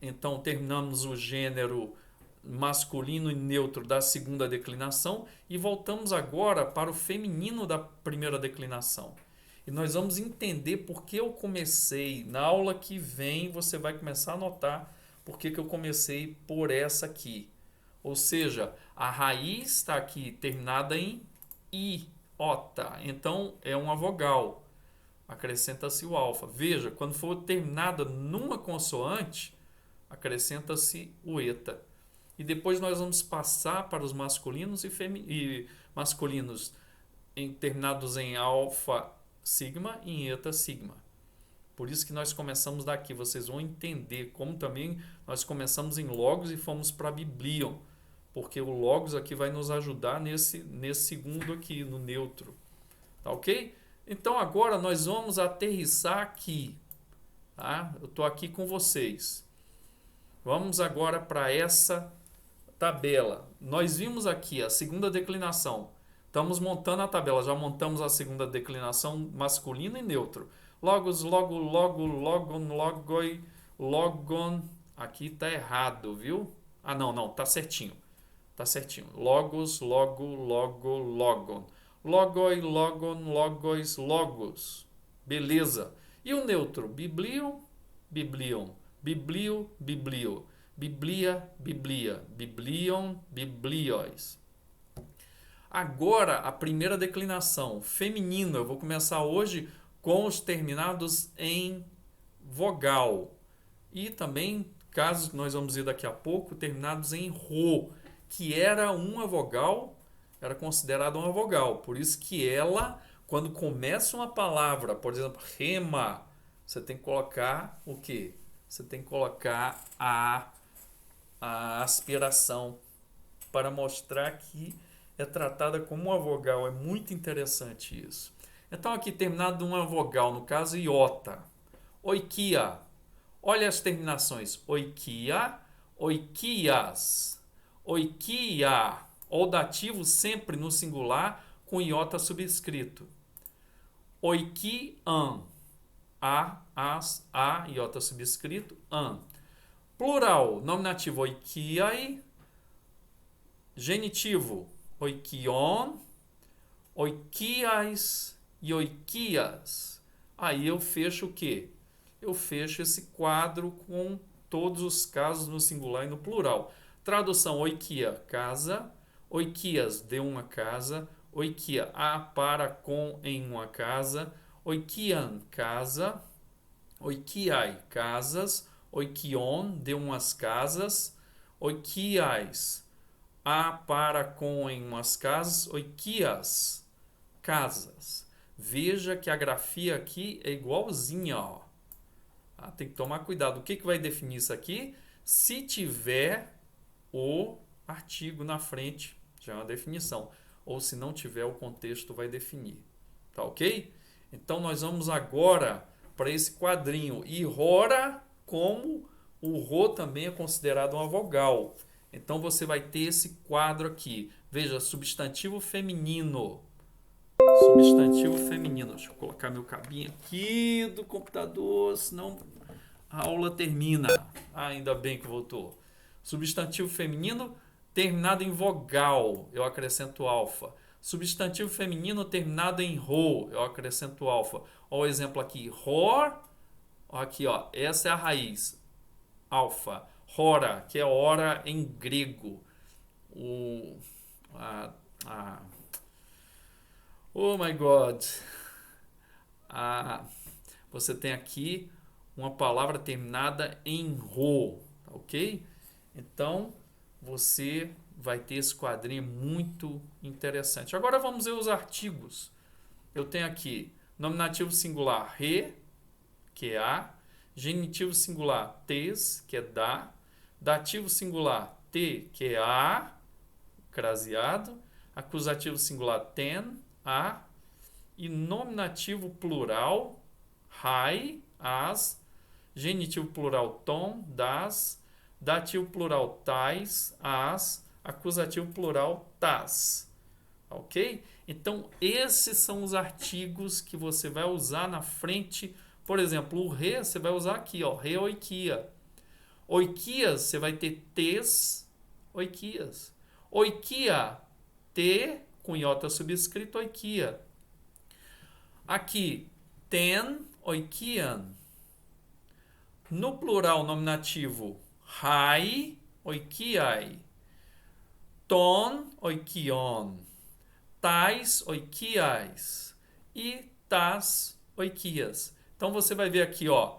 então terminamos o gênero masculino e neutro da segunda declinação, e voltamos agora para o feminino da primeira declinação. E nós vamos entender por que eu comecei. Na aula que vem você vai começar a notar por que eu comecei por essa aqui. Ou seja, a raiz está aqui terminada em iota. Então é uma vogal. Acrescenta-se o alfa. Veja, quando for terminada numa consoante, acrescenta-se o eta. E depois nós vamos passar para os masculinos e masculinos terminados em alfa sigma e em eta sigma. Por isso que nós começamos daqui. Vocês vão entender como também nós começamos em logos e fomos para biblion. Porque o logos aqui vai nos ajudar nesse segundo aqui, no neutro. Tá ok? Então agora nós vamos aterrissar aqui. Tá? Eu estou aqui com vocês. Vamos agora para essa tabela. Nós vimos aqui a segunda declinação. Estamos montando a tabela. Já montamos a segunda declinação masculino e neutro. Logos, logo, logo, logon, logoi, logon. Aqui está errado, viu? Ah, não, está certinho. Tá certinho. Logos, logo, logo, logon. Logoi, logon, logos, logos. Beleza. E o neutro? Biblion, biblion. Biblio, biblio. Biblia, biblia. Biblion, biblios. Agora, a primeira declinação, feminino. Eu vou começar hoje com os terminados em vogal. E também, casos que nós vamos ver daqui a pouco, terminados em ro, que era uma vogal, era considerada uma vogal. Por isso que ela, quando começa uma palavra, por exemplo, rema, você tem que colocar o quê? Você tem que colocar a aspiração para mostrar que é tratada como uma vogal. É muito interessante isso. Então, aqui terminado uma vogal, no caso, iota. Oikia. Olha as terminações. Oikia, oikias, oikia. Ou dativo sempre no singular com iota subscrito. Oikian. A, as, a, iota subscrito, an. Plural, nominativo, oikiai. Genitivo, oikion, oikias e oikias. Aí eu fecho o quê? Eu fecho esse quadro com todos os casos no singular e no plural. Tradução: oikia, casa. Oikias, de uma casa. Oikia, a, para, com, em uma casa. Oikian, casa. Oikiai, casas. Oikion, de umas casas. Oikiais, a, para, com, em umas casas. Oikias, casas. Veja que a grafia aqui é igualzinha, ó. Tem que tomar cuidado. O que vai definir isso aqui? Se tiver o artigo na frente, já é uma definição. Ou se não tiver, o contexto vai definir. Tá ok? Então, nós vamos agora para esse quadrinho. E rora, como o ro também é considerado uma vogal. Então, você vai ter esse quadro aqui. Veja, substantivo feminino. Substantivo feminino. Deixa eu colocar meu cabinho aqui do computador, senão a aula termina. Ainda bem que voltou. Substantivo feminino terminado em vogal, eu acrescento alfa. Substantivo feminino terminado em ro, eu acrescento alfa. Olha o exemplo aqui. Ror, aqui ó, essa é a raiz. Alfa. Hora, que é hora em grego. Oh my God. Você tem aqui uma palavra terminada em ro, ok? Então, você vai ter esse quadrinho muito interessante. Agora vamos ver os artigos. Eu tenho aqui nominativo singular re, que é a, genitivo singular tes, que é da, dativo singular te, que é a, craseado, acusativo singular ten, a, e nominativo plural hai, as, genitivo plural tom, das, dativo plural tais, as, acusativo plural tas. Ok? Então, esses são os artigos que você vai usar na frente. Por exemplo, o re você vai usar aqui, ó, re oikia. Oikias, você vai ter tes, oikias. Oikia, te, com iota subscrito, oikia. Aqui, ten, oikian. No plural nominativo, hai, oikiai. Ton, oikion. Tais, oikiais. E tas, oikias. Então você vai ver aqui, ó,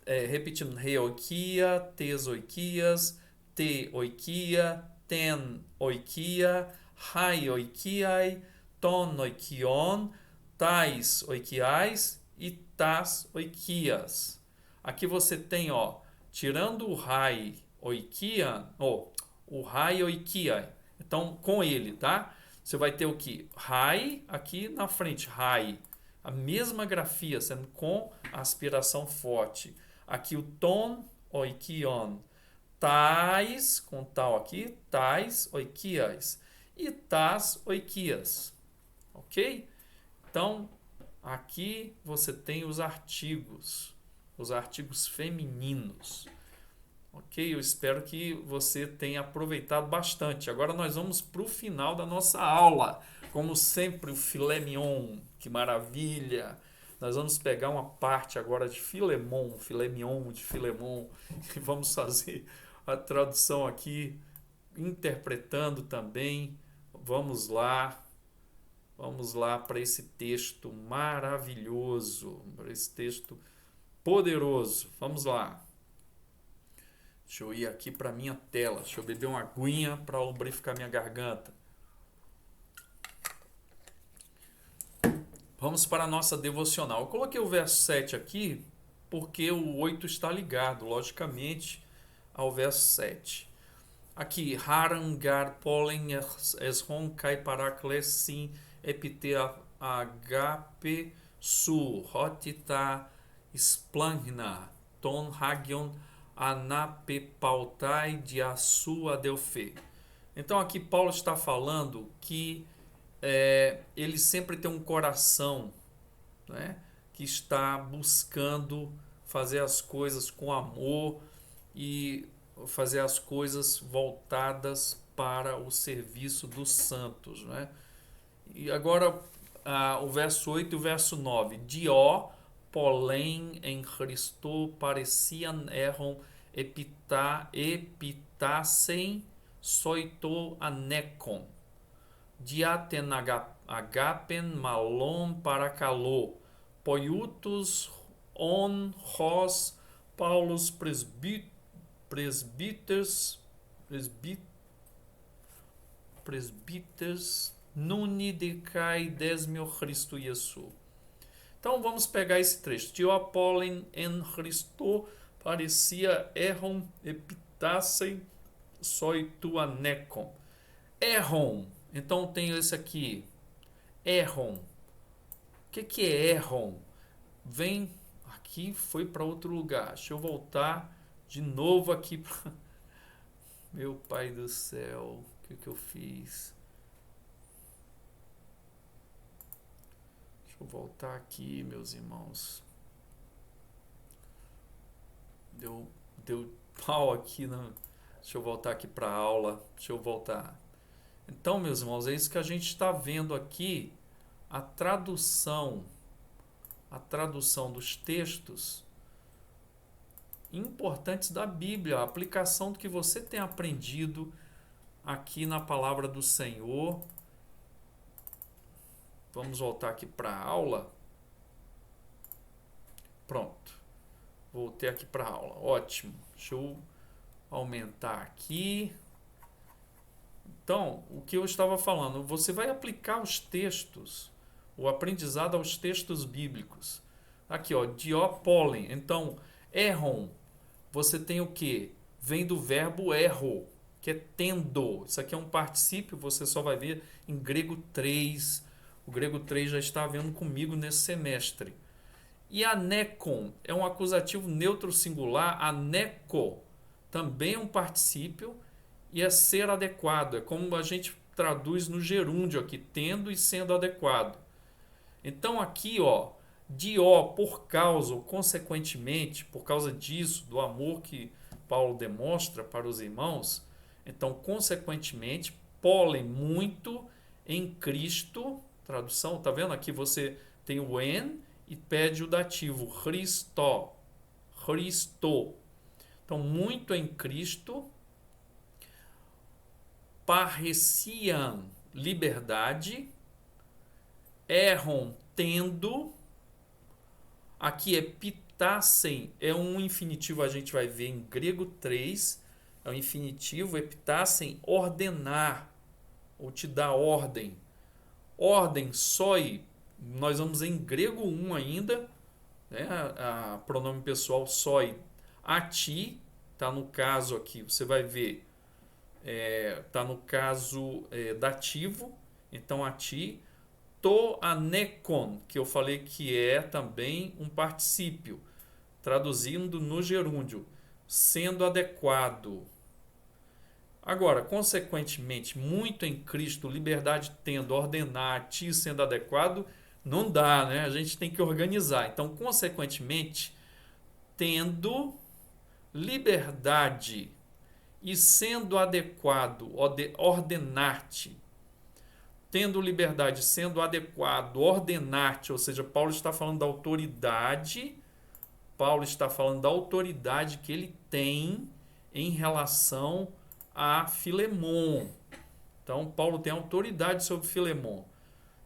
repetindo, re oikia, tes oikias, te oikia, ten oikia, hai oikiai, ton oikion, tais oikiais e tas oikias. Aqui você tem, ó, tirando o hai oikian, o hai oikiai. Então, com ele, tá? Você vai ter o que? Hai aqui na frente, hai. A mesma grafia, sendo com a aspiração forte. Aqui o ton, oikion. Tais, com tal aqui, tais, oikias. E tas, oikias. Ok? Então, aqui você tem os artigos femininos. Ok? Eu espero que você tenha aproveitado bastante. Agora nós vamos para o final da nossa aula. Como sempre, o filé mignon. Que maravilha! Nós vamos pegar uma parte agora de Filemon, filé mignon de Filemon, e vamos fazer a tradução aqui, interpretando também. Vamos lá para esse texto maravilhoso, para esse texto poderoso. Vamos lá. Deixa eu ir aqui para minha tela. Deixa eu beber uma aguinha para lubrificar minha garganta. Vamos para a nossa devocional. Eu coloquei o verso 7 aqui porque o 8 está ligado, logicamente, ao verso 7. Aqui, Harangar Polen Eshon Kai Paraklesin Epite Agape Su Hotita Splangna Ton Hagion Anapepautai de Asu Adelfe. Então aqui Paulo está falando que ele sempre tem um coração, né, que está buscando fazer as coisas com amor e fazer as coisas voltadas para o serviço dos santos, né? E agora o verso 8 e o verso 9. Dió, polém em Cristo pareciam erram epitassem soito anecon. Diaten agapen malon paracalô. Poiutus on hos Paulus presbíters nuni decai desmio Cristo Iesu. Então vamos pegar esse trecho. Dio pollen en Christo parecia erron epitassem soitu anecon. Erron. Então tenho esse aqui. Erron. O que é erron? Vem aqui, foi para outro lugar. Deixa eu voltar de novo aqui para... Meu pai do céu, o que eu fiz? Deixa eu voltar aqui, meus irmãos. Deu pau aqui. Deixa eu voltar aqui para a aula. Deixa eu voltar. Então, meus irmãos, é isso que a gente está vendo aqui. A tradução dos textos importantes da Bíblia, a aplicação do que você tem aprendido aqui na palavra do Senhor. Vamos voltar aqui para a aula. Pronto. Voltei aqui para a aula. Ótimo. Deixa eu aumentar aqui. Então, o que eu estava falando, você vai aplicar os textos, o aprendizado aos textos bíblicos. Aqui, ó, diopolem. Então, erron, você tem o quê? Vem do verbo erro, que é tendo. Isso aqui é um particípio, você só vai ver em grego 3. O grego 3 já está vendo comigo nesse semestre. E anekon é um acusativo neutro singular. Aneco também é um particípio e é ser adequado. É como a gente traduz no gerúndio aqui, tendo e sendo adequado. Então aqui, ó, dió, por causa ou consequentemente, por causa disso, do amor que Paulo demonstra para os irmãos, então, consequentemente, pólen, muito, em Cristo, tradução, tá vendo? Aqui você tem o en e pede o dativo, Christo. Então, muito em Cristo, pareciam liberdade, erram tendo, aqui é pitassem, é um infinitivo, a gente vai ver em grego 3, é um infinitivo, epitassem, ordenar, ou te dar ordem. Ordem, soi, nós vamos em grego 1 ainda, né? A pronome pessoal soi, a ti, tá no caso aqui, você vai ver, tá no caso dativo, então a ti, to anekon, que eu falei que é também um particípio, traduzindo no gerúndio, sendo adequado. Agora, consequentemente, muito em Cristo, liberdade tendo, ordenar, ti sendo adequado, não dá, né? A gente tem que organizar. Então, consequentemente, tendo, liberdade e sendo adequado, ordenar-te. Tendo liberdade, sendo adequado, ordenar-te, ou seja, Paulo está falando da autoridade, que ele tem em relação a Filemon. Então, Paulo tem autoridade sobre Filemon.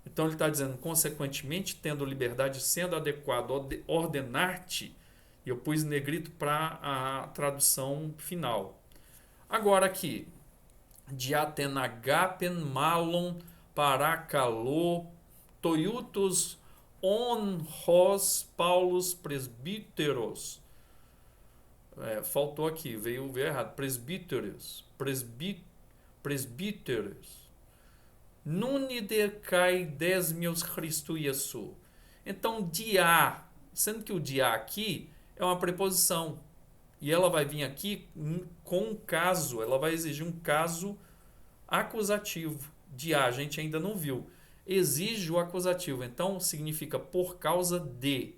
Então, ele está dizendo, consequentemente, tendo liberdade, sendo adequado, ordenar-te, e eu pus negrito para a tradução final. Agora aqui, diatenagapen malon paracalo toiutos on hos Paulus presbíteros. Faltou aqui, veio errado. Presbíteros. Nuni decai 10.000 Cristo Iesu. Então, dia, sendo que o dia aqui é uma preposição. E ela vai vir aqui com um caso, ela vai exigir um caso acusativo. Dia, a gente ainda não viu. Exige o acusativo, então significa por causa de.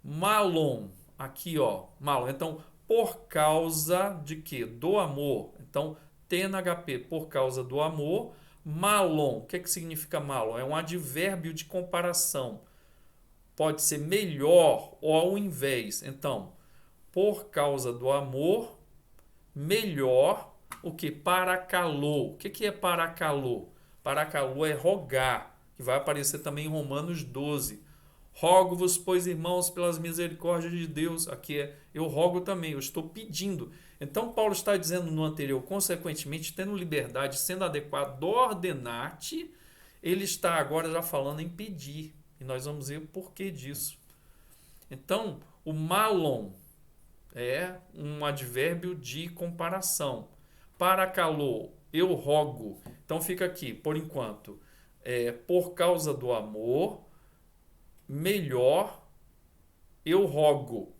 Malon, aqui ó, malon. Então, por causa de quê? Do amor. Então, TNHP, por causa do amor. Malon, o que significa malon? É um advérbio de comparação. Pode ser melhor ou ao invés. Então, por causa do amor, melhor o que? Paracalô. O que é paracalô? Paracalô é rogar, que vai aparecer também em Romanos 12. Rogo-vos, pois, irmãos, pelas misericórdias de Deus. Aqui eu rogo também, eu estou pedindo. Então, Paulo está dizendo no anterior, consequentemente, tendo liberdade, sendo adequado, ordenar-te, ele está agora já falando em pedir. E nós vamos ver o porquê disso. Então, o malon é um advérbio de comparação. Paracalô, eu rogo. Então fica aqui, por enquanto, por causa do amor, melhor, eu rogo.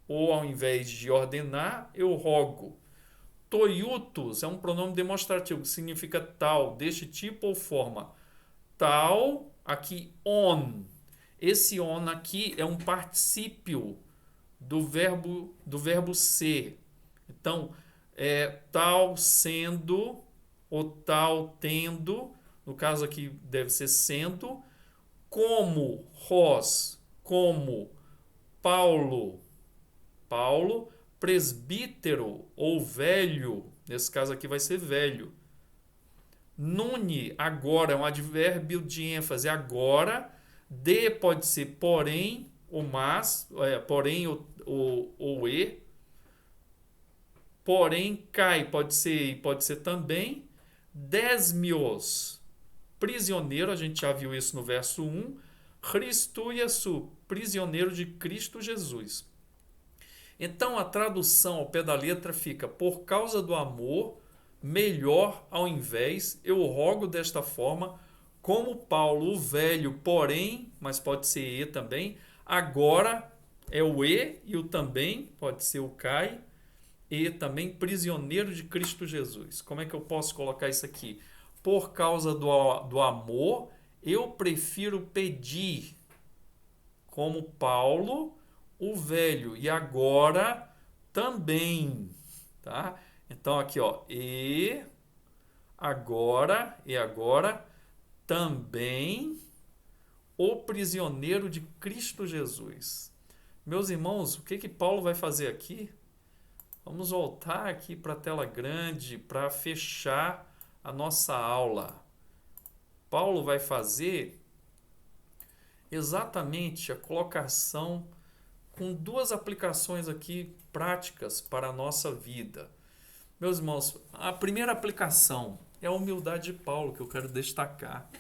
Ou ao invés de ordenar, eu rogo. Toiutos é um pronome demonstrativo, que significa tal, deste tipo ou forma. Tal, aqui on. Esse on aqui é um particípio do verbo ser. Então, tal sendo, ou tal tendo, no caso aqui deve ser sendo, como Ros, como Paulo, presbítero ou velho, nesse caso aqui vai ser velho. Nune, agora, é um advérbio de ênfase, agora. De pode ser porém, ou mas, porém ou e. Porém, cai, pode ser e, pode ser também. 10.000, prisioneiro, a gente já viu isso no verso 1. Christo Iesu, prisioneiro de Cristo Jesus. Então, a tradução ao pé da letra fica, por causa do amor, melhor ao invés, eu rogo desta forma, como Paulo, o velho, porém, mas pode ser e também, agora é o e o também, pode ser o cai, e também prisioneiro de Cristo Jesus. Como é que eu posso colocar isso aqui? Por causa do amor, eu prefiro pedir, como Paulo, o velho, e agora também, tá? Então aqui, ó, e agora também o prisioneiro de Cristo Jesus. Meus irmãos, o que Paulo vai fazer aqui? Vamos voltar aqui para a tela grande para fechar a nossa aula. Paulo vai fazer exatamente a colocação com duas aplicações aqui práticas para a nossa vida. Meus irmãos, a primeira aplicação é a humildade de Paulo, que eu quero destacar.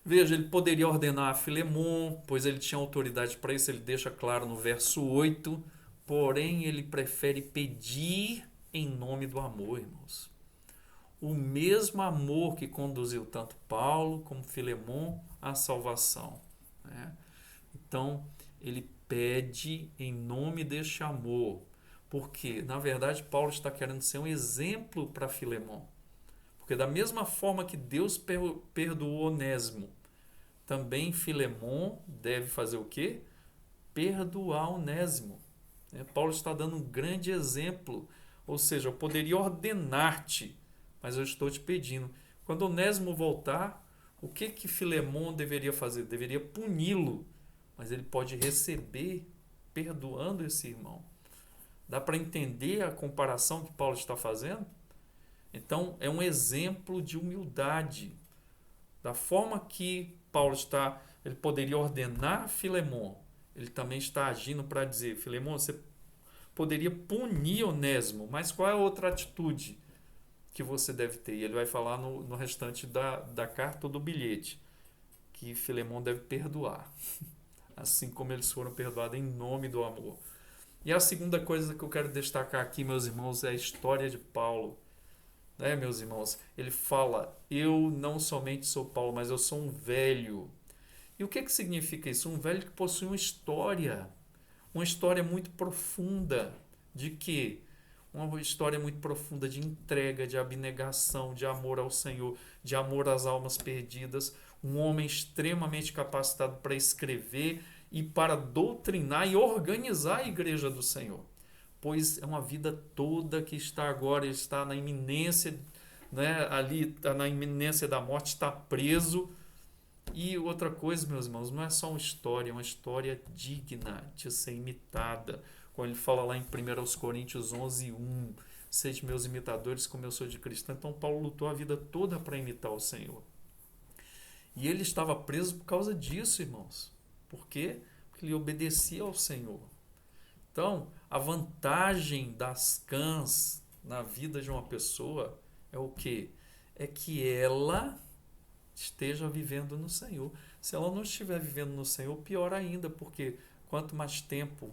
Veja, ele poderia ordenar a Filemon, pois ele tinha autoridade para isso, ele deixa claro no verso 8, porém ele prefere pedir em nome do amor, irmãos. O mesmo amor que conduziu tanto Paulo como Filemon à salvação, né? Então, ele pede em nome deste amor, porque, na verdade, Paulo está querendo ser um exemplo para Filemon. Porque da mesma forma que Deus perdoou Onésimo, também Filemon deve fazer o quê? Perdoar Onésimo. Paulo está dando um grande exemplo, ou seja, eu poderia ordenar-te, mas eu estou te pedindo. Quando Onésimo voltar, o que Filemon deveria fazer? Deveria puni-lo, mas ele pode receber perdoando esse irmão. Dá para entender a comparação que Paulo está fazendo? Então, é um exemplo de humildade. Da forma que Paulo está, ele poderia ordenar Filemon, ele também está agindo para dizer: Filemon, você poderia punir Onésimo, mas qual é a outra atitude que você deve ter? E ele vai falar no restante da carta ou do bilhete, que Filemon deve perdoar, assim como eles foram perdoados em nome do amor. E a segunda coisa que eu quero destacar aqui, meus irmãos, é a história de Paulo. Meus irmãos? Ele fala: eu não somente sou Paulo, mas eu sou um velho. E o que significa isso? Um velho que possui uma história muito profunda. De quê? Uma história muito profunda de entrega, de abnegação, de amor ao Senhor, de amor às almas perdidas. Um homem extremamente capacitado para escrever e para doutrinar e organizar a igreja do Senhor. Pois é uma vida toda que está agora, está na iminência, ali está na iminência da morte, está preso. E outra coisa, meus irmãos, não é só uma história, é uma história digna de ser imitada. Como ele fala lá em 1 Coríntios 11:1, sede meus imitadores como eu sou de Cristo. Então Paulo lutou a vida toda para imitar o Senhor. E ele estava preso por causa disso, irmãos. Por quê? Porque ele obedecia ao Senhor. Então, a vantagem das cãs na vida de uma pessoa é o quê? É que ela esteja vivendo no Senhor. Se ela não estiver vivendo no Senhor, pior ainda, porque quanto mais tempo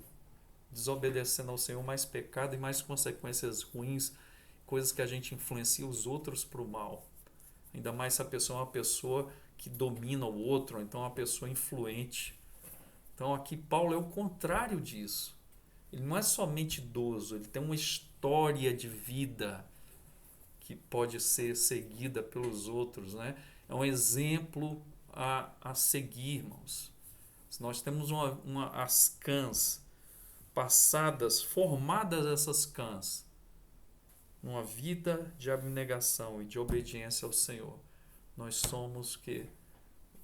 desobedecendo ao Senhor, mais pecado e mais consequências ruins, coisas que a gente influencia os outros para o mal. Ainda mais se a pessoa é uma pessoa que domina o outro, ou então uma pessoa influente. Então aqui Paulo é o contrário disso. Ele não é somente idoso, ele tem uma história de vida que pode ser seguida pelos outros, É um exemplo a seguir, irmãos. Nós temos as cãs passadas, formadas essas cãs, numa vida de abnegação e de obediência ao Senhor. Nós somos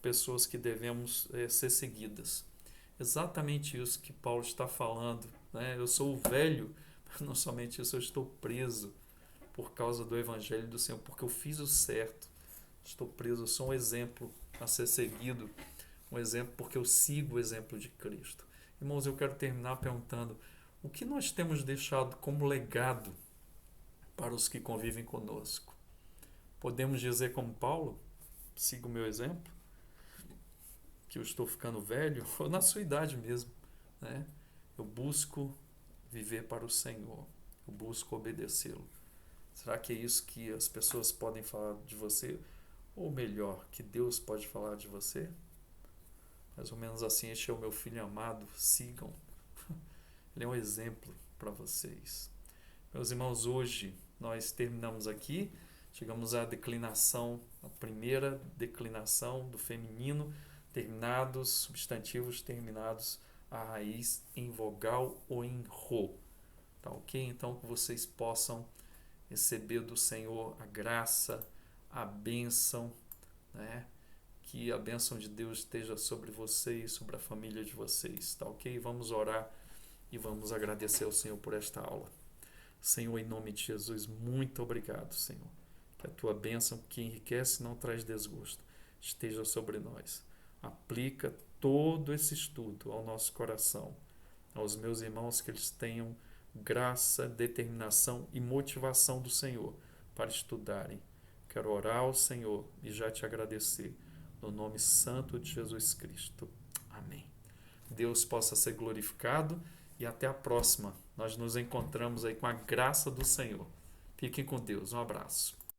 pessoas que devemos ser seguidas. Exatamente isso que Paulo está falando. Eu sou o velho, mas não somente isso, eu estou preso por causa do Evangelho do Senhor, porque eu fiz o certo. Estou preso, eu sou um exemplo a ser seguido, um exemplo porque eu sigo o exemplo de Cristo. Irmãos, eu quero terminar perguntando: o que nós temos deixado como legado para os que convivem conosco? Podemos dizer como Paulo: siga o meu exemplo, que eu estou ficando velho, ou na sua idade mesmo, Eu busco viver para o Senhor, eu busco obedecê-lo. Será que é isso que as pessoas podem falar de você? Ou melhor, que Deus pode falar de você? Mais ou menos assim: este é o meu filho amado, sigam. Ele é um exemplo para vocês. Meus irmãos, hoje nós terminamos aqui, chegamos à declinação, a primeira declinação do feminino, substantivos terminados a raiz em vogal ou em rô. Tá ok? Então que vocês possam receber do Senhor a graça, a bênção, que a bênção de Deus esteja sobre vocês, sobre a família de vocês, tá ok? Vamos orar e vamos agradecer ao Senhor por esta aula. Senhor, em nome de Jesus, muito obrigado, Senhor. Que a tua bênção, que enriquece e não traz desgosto, esteja sobre nós. Aplica todo esse estudo ao nosso coração, aos meus irmãos, que eles tenham graça, determinação e motivação do Senhor para estudarem. Quero orar ao Senhor e já te agradecer, no nome santo de Jesus Cristo. Amém. Deus possa ser glorificado e até a próxima. Nós nos encontramos aí com a graça do Senhor. Fiquem com Deus. Um abraço.